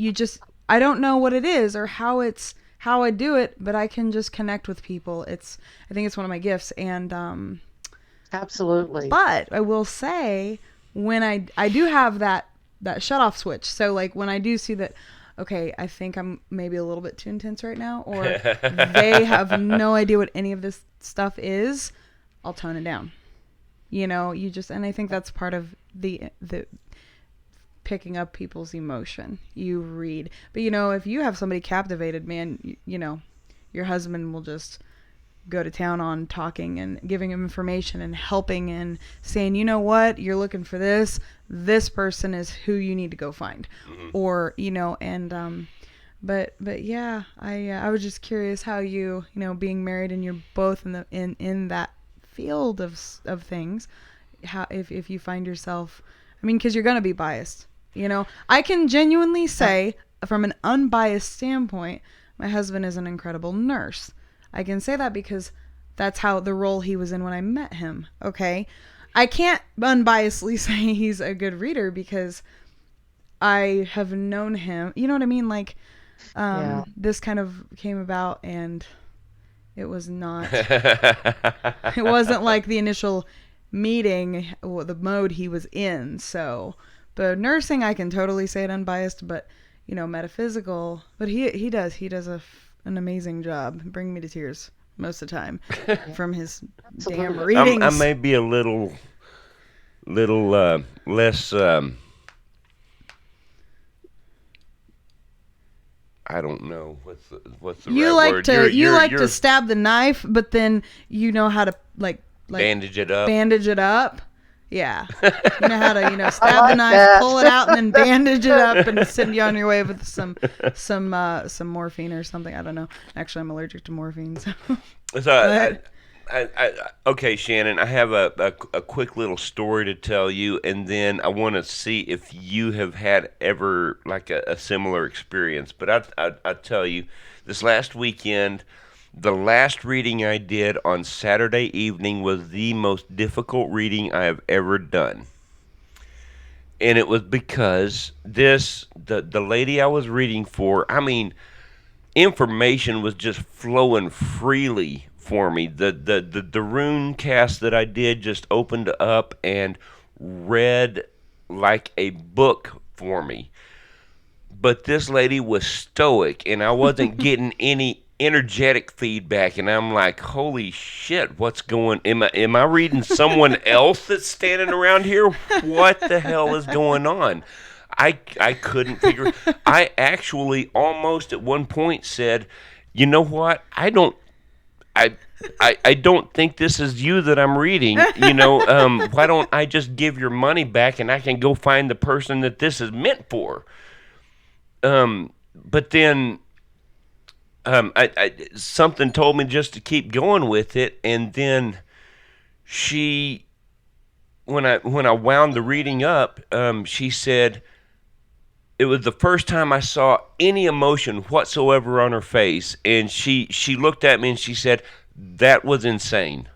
I don't know what it is or how I do it, but I can just connect with people. I think it's one of my gifts. And Absolutely. but I will say when I do have that shut off switch. So like when I do see that, okay, I think I'm maybe a little bit too intense right now, or they have no idea what any of this stuff is, I'll tone it down. And I think that's part of the picking up people's emotion. You read, but if you have somebody captivated, man, your husband will just go to town on talking and giving him information and helping and saying, you know what, you're looking for this person is who you need to go find. Or and but yeah, I was just curious how being married and you're both in that field of things, how if you find yourself, I mean, because you're gonna be biased. I can genuinely say from an unbiased standpoint, my husband is an incredible nurse. I can say that because that's how the role he was in when I met him. Okay. I can't unbiasedly say he's a good reader because I have known him. You know what I mean? Like, Yeah. this kind of came about and it was not, it wasn't like the initial meeting, or the mode he was in. So, but nursing, I can totally say it unbiased, but metaphysical, but he does an amazing job. Bring me to tears most of the time from his damn Absolutely. readings. I may be a little less. I don't know what's the You right like word. to You're to stab the knife, but then you know how to like bandage it up. bandage it up. Yeah, you know how to I stab the like knife, that. pull it out, and then bandage it up, and send you on your way with some morphine or something. I don't know. Actually, I'm allergic to morphine. So. So But okay, Shannon, I have a quick little story to tell you, and then I want to see if you have had ever like a similar experience. But I tell you, this last weekend, the last reading I did on Saturday evening was the most difficult reading I have ever done. And it was because the lady I was reading for, I mean, information was just flowing freely for me. The rune cast that I did just opened up and read like a book for me. But this lady was stoic and I wasn't getting any energetic feedback, and I'm like, holy shit, what's going, am I reading someone else that's standing around here? What the hell is going on? I couldn't figure. I actually almost at one point said, you know what? I I don't think this is you that I'm reading. Why don't I just give your money back and I can go find the person that this is meant for? But then something told me just to keep going with it, and then she, when I wound the reading up, she said it was the first time I saw any emotion whatsoever on her face, and she looked at me and she said, "That was insane."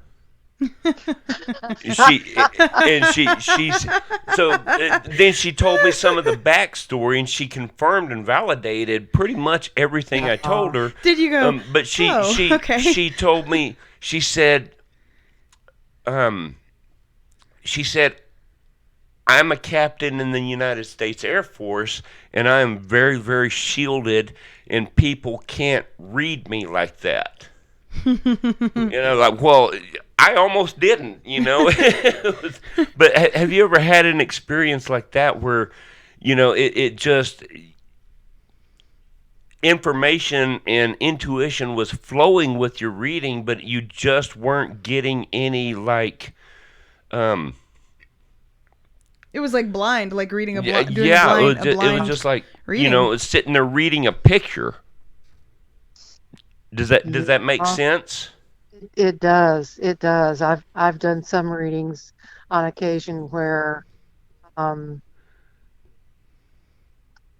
she and she's so then she told me some of the backstory, and she confirmed and validated pretty much everything I told her. did you go? But she Oh, she okay. she told me, um she said, I'm a captain in the United States Air Force, and I am very, very shielded, and people can't read me like that. Like, well, I almost didn't, but have you ever had an experience like that where, it just information and intuition was flowing with your reading, but you just weren't getting any um, It was like blind, like reading yeah, doing a yeah, blind, it was just like reading. it's sitting there reading a picture. Does that make Yeah, sense? it does. It does. I've done some readings on occasion where um,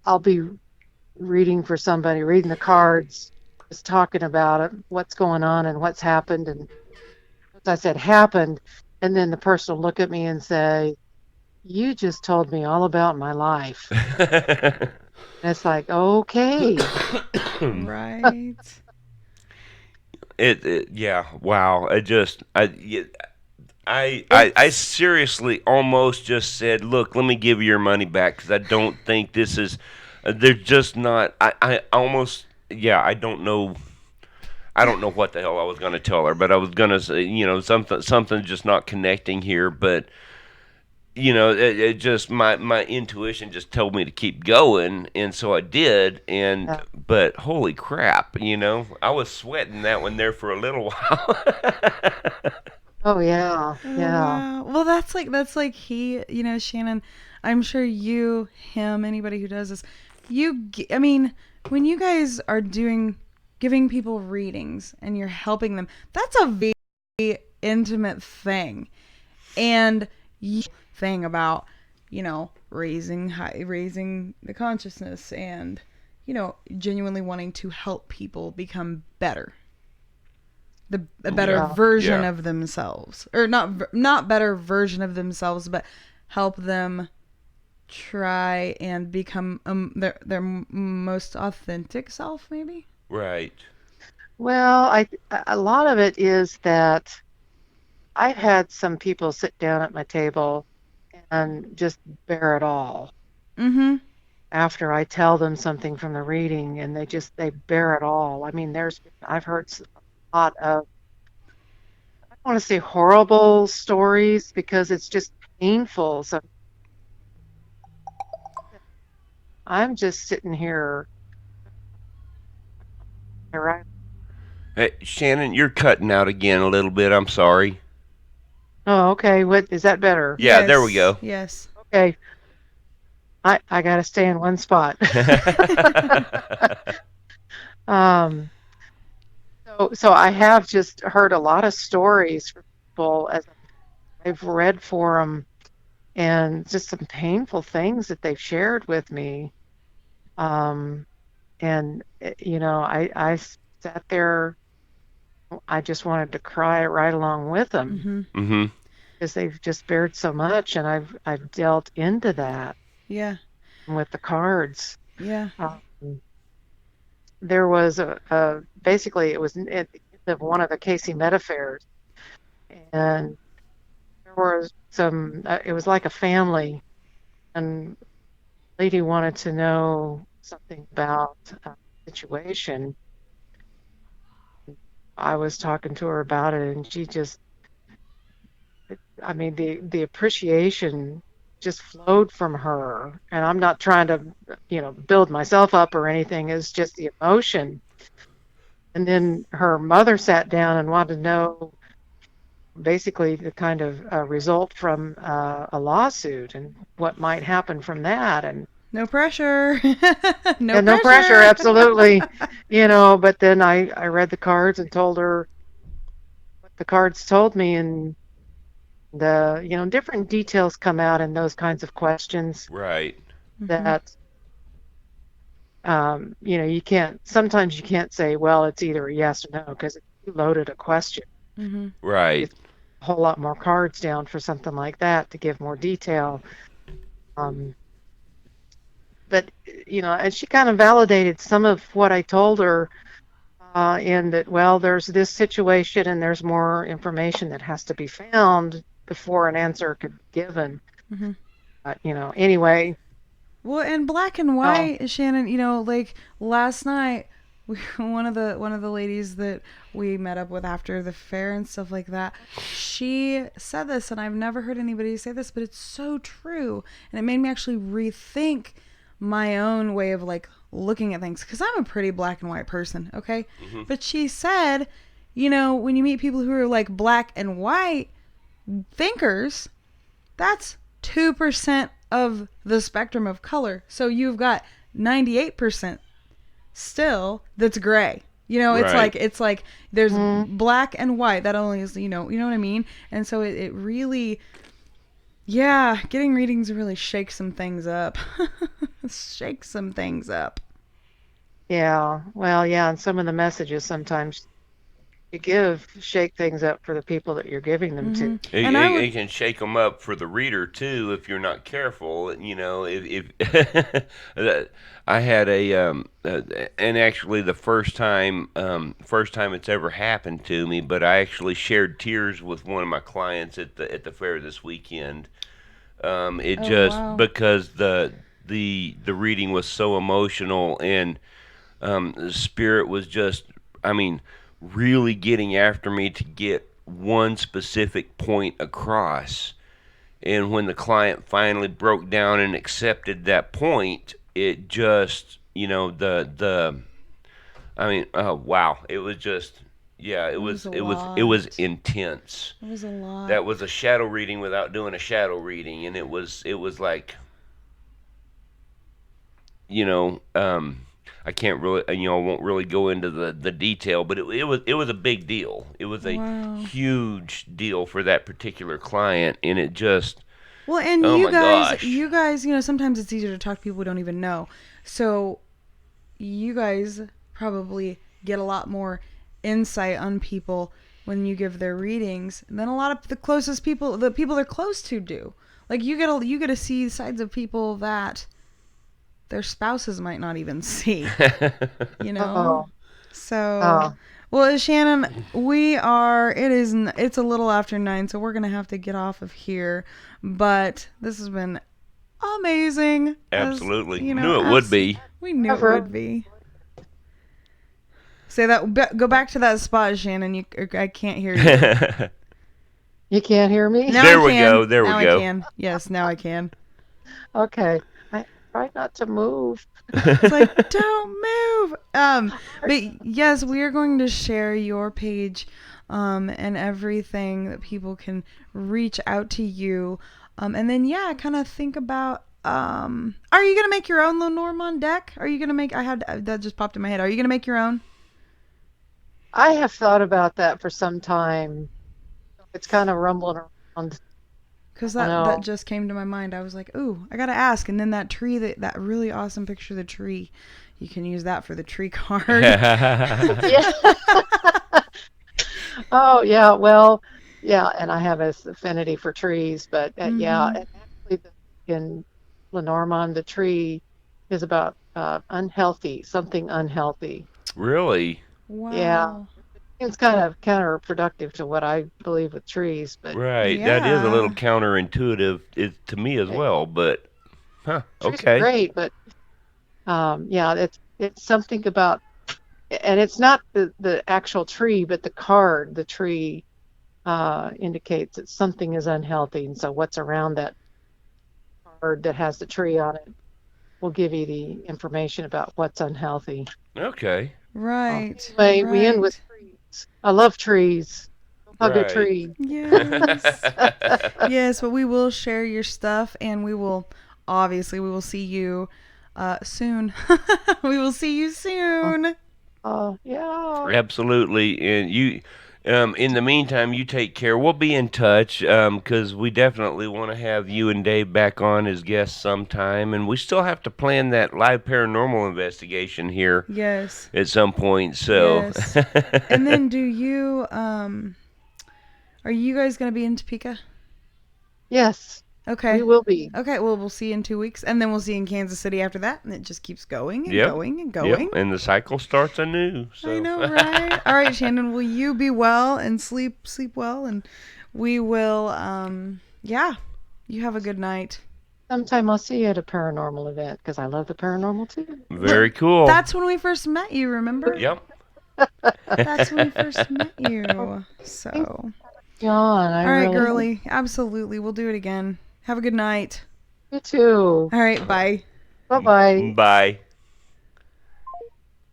I'll be reading for somebody, reading the cards, just talking about it, what's going on and what's happened. And as I said, happened. And then the person will look at me and say, "You just told me all about my life." And it's like, okay. Right. Yeah, wow. I It's seriously almost just said, look, let me give you your money back because I don't think this is. They're just not. I almost. Yeah, I don't know. I don't know what the hell I was going to tell her, but I was going to say, something just not connecting here. But it just my intuition just told me to keep going, and so I did. And Yeah. but holy crap, I was sweating that one there for a little while. Oh, yeah. oh Yeah. wow. Well, that's like Shannon. I'm sure you, him, anybody who does this, I mean, when you guys are giving people readings and you're helping them, that's a very intimate thing. And thing about raising the consciousness and genuinely wanting to help people become better, a better Yeah, Yeah. version yeah, of themselves, or not better version of themselves, but help them try and become their most authentic self, maybe. right. Well, a lot of it is that I've had some people sit down at my table and just bear it all Mm-hmm. after I tell them something from the reading, and they bear it all. I mean, I've heard a lot of, I don't want to say horrible stories because it's just painful. So I'm just sitting here, right? Hey, Shannon, you're cutting out again a little bit. I'm sorry. Oh, okay. What is that better? Yeah, there we Yes. go. Yes. Okay. I got to stay in one spot. Um, so I have just heard a lot of stories from people as I've read for them, and just some painful things that they've shared with me. Um, and I sat there. I just wanted to cry right along with them Mm-hmm. hmm because they've just bared so much, and I've dealt into that Yeah. with the cards. Yeah. Um, there was basically it was at the end of one of the Casey Med affairs, and there was some. It was like a family, and the lady wanted to know something about the situation. I was talking to her about it, and she just, I mean, the appreciation just flowed from her. And I'm not trying to, build myself up or anything. It's just the emotion. And then her mother sat down and wanted to know basically the kind of result from a lawsuit and what might happen from that. And No pressure. No no pressure, pressure. absolutely. But then I read the cards and told her what the cards told me, and different details come out in those kinds of questions Right. Mm-hmm. that, sometimes you can't say, well, it's either a yes or no, because it's too loaded a question. Mm-hmm. You Right. throw a whole lot more cards down for something like that to give more detail. Um, but, and she kind of validated some of what I told her, in that, well, there's this situation and there's more information that has to be found before an answer could be given. Mm-hmm. But, anyway, Well, in black and oh, white, Shannon, like last night, one of the ladies that we met up with after the fair and stuff like that, she said this, and I've never heard anybody say this, but it's so true, and it made me actually rethink my own way of like looking at things, because I'm a pretty black and white person, okay? But she said, you know, when you meet people who are like black and white thinkers, that's 2% of the spectrum of color. So you've got 98% still that's gray. You know, it's like there's black and white. That only is, you know what I mean? And so it really, yeah, getting readings really shakes some things up. Shake some things up. Yeah. Well, yeah, and some of the messages sometimes you give shake things up for the people that you're giving them to. It can shake them up for the reader too if you're not careful. You know, if I had and actually the first time it's ever happened to me, but I actually shared tears with one of my clients at the fair this weekend. Because the reading was so emotional, and the spirit was just, I mean, really getting after me to get one specific point across. And when the client finally broke down and accepted that point, it just, you know, wow, it was just, yeah, it was intense. It was a lot. That was a shadow reading without doing a shadow reading, and it was like, you know, I can't really, I won't really go into the detail, but it was a big deal. It was a huge deal for that particular client, and it just, well, and you guys, you know, sometimes it's easier to talk to people who don't even know. So you guys probably get a lot more insight on people when you give their readings than a lot of the closest people, the people they're close to, do. Like you get to see sides of people that their spouses might not even see, you know? So, well, Shannon, it's a little after 9, so we're going to have to get off of here, but this has been amazing. Absolutely. Knew it would be. We knew it would be. Say that, go back to that spot, Shannon. I can't hear you. You can't hear me? Now there I we can. go. There now we go. I can. Yes, now I can. Okay. I try not to move. It's like, don't move. But yes, we are going to share your page, and everything that people can reach out to you. And then, yeah, kind of think about, are you going to make your own Lenormand deck? Are you going to make, that just popped in my head. Are you going to make your own? I have thought about that for some time. It's kind of rumbling around. Because that just came to my mind. I was like, ooh, I got to ask. And then that tree, that really awesome picture of the tree, you can use that for the tree card. Yeah. Oh, yeah. Well, yeah. And I have an affinity for trees. But yeah, and actually in Lenormand, the tree is about something unhealthy. Really? Wow. Yeah. It's kind of counterproductive to what I believe with trees, but right, that is a little counterintuitive to me as well. But, trees okay, are great, but yeah, it's something about, and it's not the actual tree, but the card. The tree indicates that something is unhealthy, and so what's around that card that has the tree on it will give you the information about what's unhealthy. Okay. Right. Anyway, we end with trees. I love trees. Hug a tree. Yes. Yes, but we will share your stuff, and we will see you soon. We will see you soon. Oh, yeah. Absolutely. And you, in the meantime, you take care. We'll be in touch, because we definitely want to have you and Dave back on as guests sometime. And we still have to plan that live paranormal investigation here. Yes. At some point. So. Yes. And then do you, are you guys going to be in Topeka? Yes. Okay. We will be. Okay, well, we'll see you in 2 weeks, and then we'll see you in Kansas City after that, and it just keeps going and going and going. Yep. And the cycle starts anew. So. I know, right? All right, Shannon, will you be well and sleep well, and we will, yeah, you have a good night. Sometime I'll see you at a paranormal event because I love the paranormal too. Very cool. That's when we first met you, remember? Yep. That's when we first met you. So, John, I all right, really girly. Absolutely. We'll do it again. Have a good night. you too. All right, bye. Bye-bye. Bye.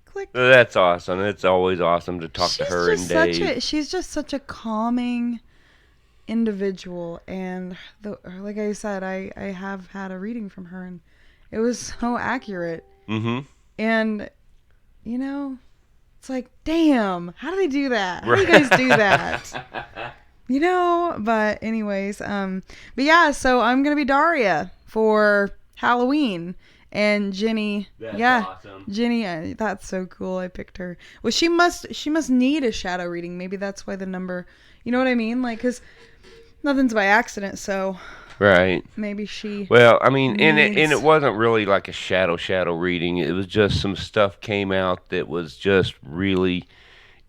Click. That's awesome. It's always awesome to talk to her and Dave. She's just such a calming individual, and like I said, I have had a reading from her, and it was so accurate. Mm-hmm. And you know, it's like, damn, how do they do that? How do you guys do that? You know, but anyways, but yeah, so I'm gonna be Daria for Halloween, and Jenny, Awesome. Jenny, that's so cool. I picked her. Well, she must need a shadow reading. Maybe that's why the number. You know what I mean? Like, cause nothing's by accident. So Right. maybe she. Well, I mean, and needs- it wasn't really like a shadow reading. It was just some stuff came out that was just really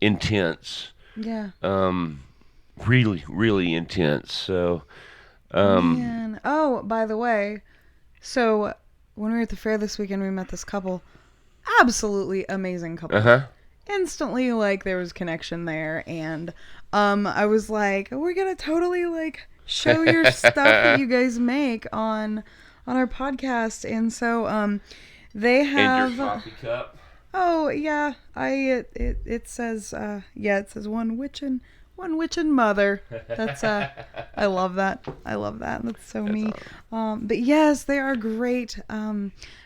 intense. Yeah. Really intense. So, Man. Oh, by the way, so when we were at the fair this weekend, we met this couple. Absolutely amazing couple. uh-huh. Instantly, like, there was connection there, and I was like, we're gonna totally like show your stuff that you guys make on our podcast. And so they And have your coffee cup. oh yeah, it says it says one witch and mother. That's I love that. That's so me. But yes, they are great.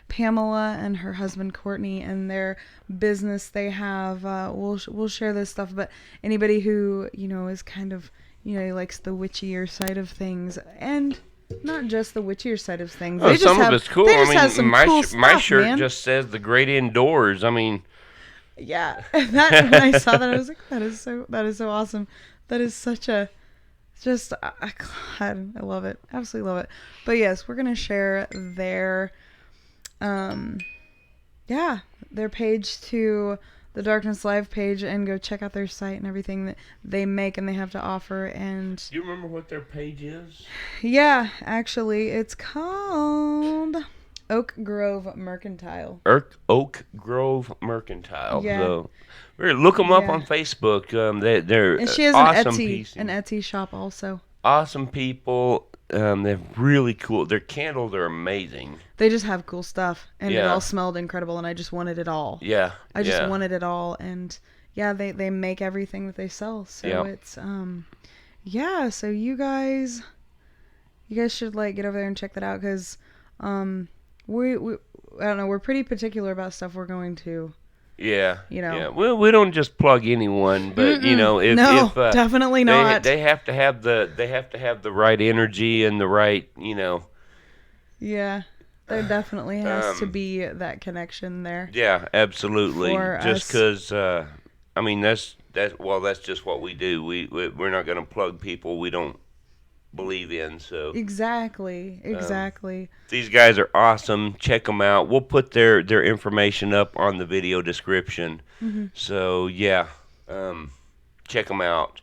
Pamela and her husband Courtney and their business they have. We'll share this stuff. But anybody who is kind of likes the witchier side of things, and not just the witchier side of things. Oh, They just some have, of it's cool. They I just have mean, some my cool my stuff, shirt man. just says the great indoors. I mean, Yeah, that when I saw that, I was like, that is so awesome. That is such a just God, I love it, absolutely love it. But yes, we're gonna share their their page to the Darkness Live page and go check out their site and everything that they make and they have to offer. And do you remember what their page is? yeah, actually, it's called Oak Grove Mercantile. Oak Grove Mercantile. Yeah. So, look them up Yeah. on Facebook. They're And she has awesome an Etsy shop also. Awesome people. They're really cool. Their candles are amazing. They just have cool stuff, and it Yeah. all smelled incredible, and I just wanted it all. Yeah. I just yeah. wanted it all, and yeah, they make everything that they sell. So Yeah. it's so you guys should like get over there and check that out, because we I don't know, we're pretty particular about stuff we're going to. Yeah. You know. Yeah. Well, we don't just plug anyone, but if definitely not. They have to have the right energy and the right Yeah, there definitely has to be that connection there. Yeah, absolutely. For Just us. because I mean that's just what we do. We're not going to plug people we don't believe in. So Exactly. these guys are awesome. Check them out. We'll put their information up on the video description. Mm-hmm. So yeah, check them out.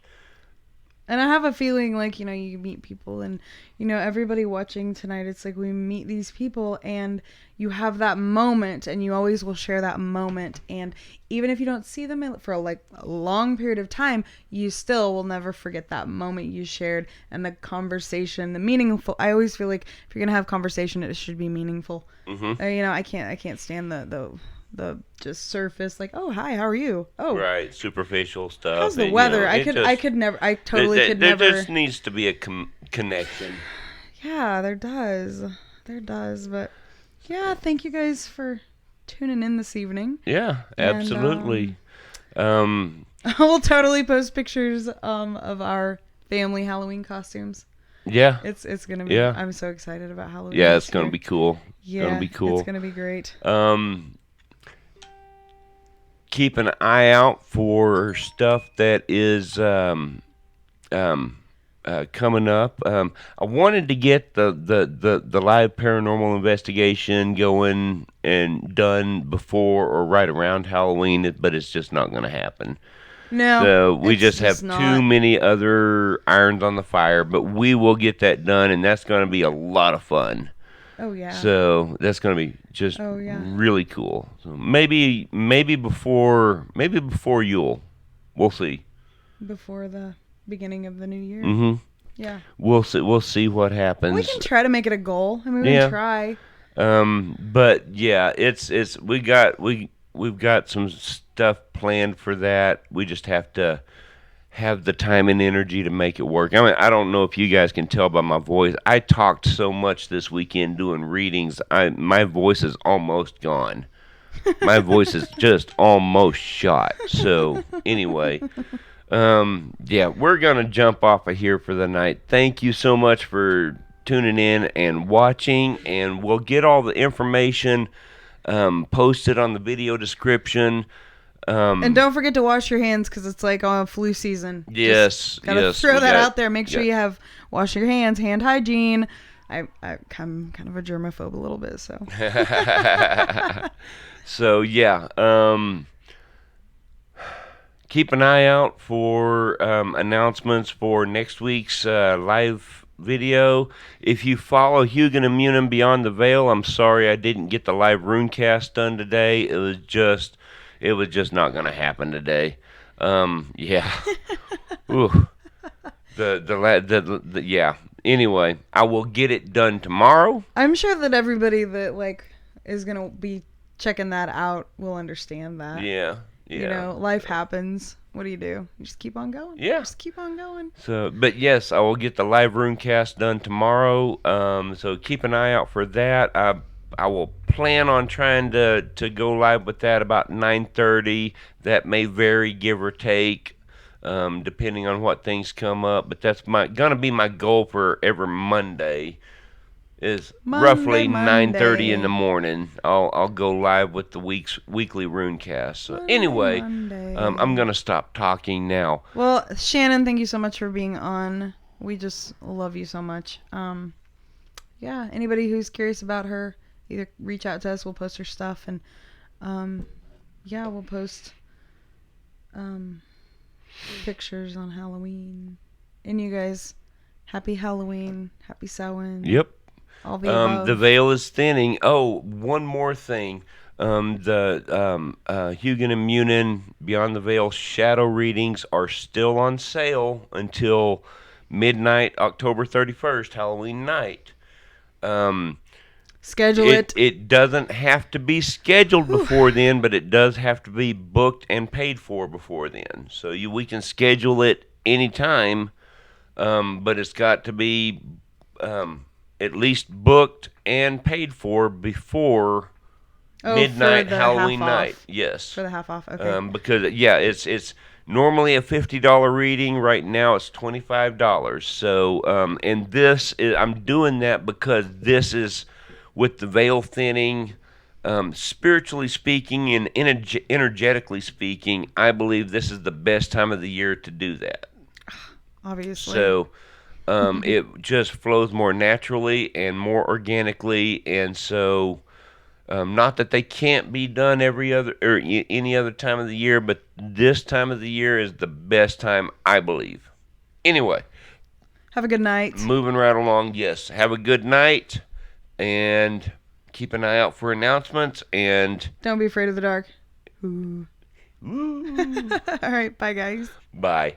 And I have a feeling like, you meet people, and, everybody watching tonight, it's like we meet these people and you have that moment, and you always will share that moment. And even if you don't see them for like a long period of time, you still will never forget that moment you shared and the conversation, the meaningful. I always feel like if you're going to have conversation, it should be meaningful. Mm-hmm. I can't stand the just surface, like, oh, hi, how are you? Oh, Right, superficial stuff. how's the and, weather? it I totally could there never. There just needs to be a connection. Yeah, there does. But yeah, thank you guys for tuning in this evening. Yeah, And, absolutely. We'll totally post pictures of our family Halloween costumes. Yeah. It's gonna be. Yeah. I'm so excited about Halloween. Yeah, this it's gonna year. be cool. Yeah, gonna be cool. It's gonna be great. Keep an eye out for stuff that is coming up. I wanted to get the live paranormal investigation going and done before or right around Halloween, but it's just not going to happen. No, So we it's just have not. too many other irons on the fire, but we will get that done, and that's going to be a lot of fun. Oh yeah. So that's going to be just Oh yeah. really cool. So maybe before Yule, we'll see. Before the beginning of the new year. Mhm. Yeah. We'll see what We happens. can try to make it a goal. I mean, we Yeah. can try. But yeah, it's we've got some stuff planned for that. We just have to have the time and energy to make it work. I mean, I don't know if you guys can tell by my voice. I talked so much this weekend doing readings. My voice is almost gone. My voice is just almost shot. So anyway, yeah, we're gonna jump off of here for the night. Thank you so much for tuning in and watching, and we'll get all the information posted on the video description. And don't forget to wash your hands because it's like on flu season. Yes, Gotta yes, throw we that got- out there. Make sure yeah. you have wash your hands, hand hygiene. I'm kind of a germaphobe a little bit, so. So yeah, keep an eye out for announcements for next week's live video. If you follow Hugan and Munin Beyond the Veil, I'm sorry I didn't get the live runecast done today. It was just not going to happen today. Yeah. Ooh. Yeah. Anyway, I will get it done tomorrow. I'm sure that everybody that like is gonna be checking that out will understand that. Yeah. You know, life happens. What do? You just keep on going. Yeah. Just keep on going. So, but yes, I will get the live runecast done tomorrow. So keep an eye out for that. I will plan on trying to go live with that about 9:30. That may vary, give or take, depending on what things come up. But that's gonna be my goal for every Monday. Is roughly 9:30 in the morning. I'll go live with the weekly runecast. So anyway, I'm gonna stop talking now. Well, Shannon, thank you so much for being on. We just love you so much. Yeah, anybody who's curious about her, either reach out to us. We'll post her stuff, and yeah, we'll post pictures on Halloween. And you guys, happy Halloween, happy Samhain. Yep. All the above. The veil is thinning. Oh, one more thing. The Hugan and Munin Beyond the Veil shadow readings are still on sale until midnight, October 31st, Halloween night. Schedule it. It doesn't have to be scheduled before then, but it does have to be booked and paid for before then. So we can schedule it anytime, but it's got to be at least booked and paid for before midnight Halloween night. Yes. For the half off. Okay. Because yeah, it's normally a $50 reading. Right now it's $25. So and I'm doing that because this is with the veil thinning. Spiritually speaking and energetically speaking, I believe this is the best time of the year to do that. Obviously. So it just flows more naturally and more organically, and so not that they can't be done every other or any other time of the year, but this time of the year is the best time, I believe. Anyway, have a good night. Moving right along. Yes, have a good night, and keep an eye out for announcements. And don't be afraid of the dark. Ooh. All right, bye guys. Bye.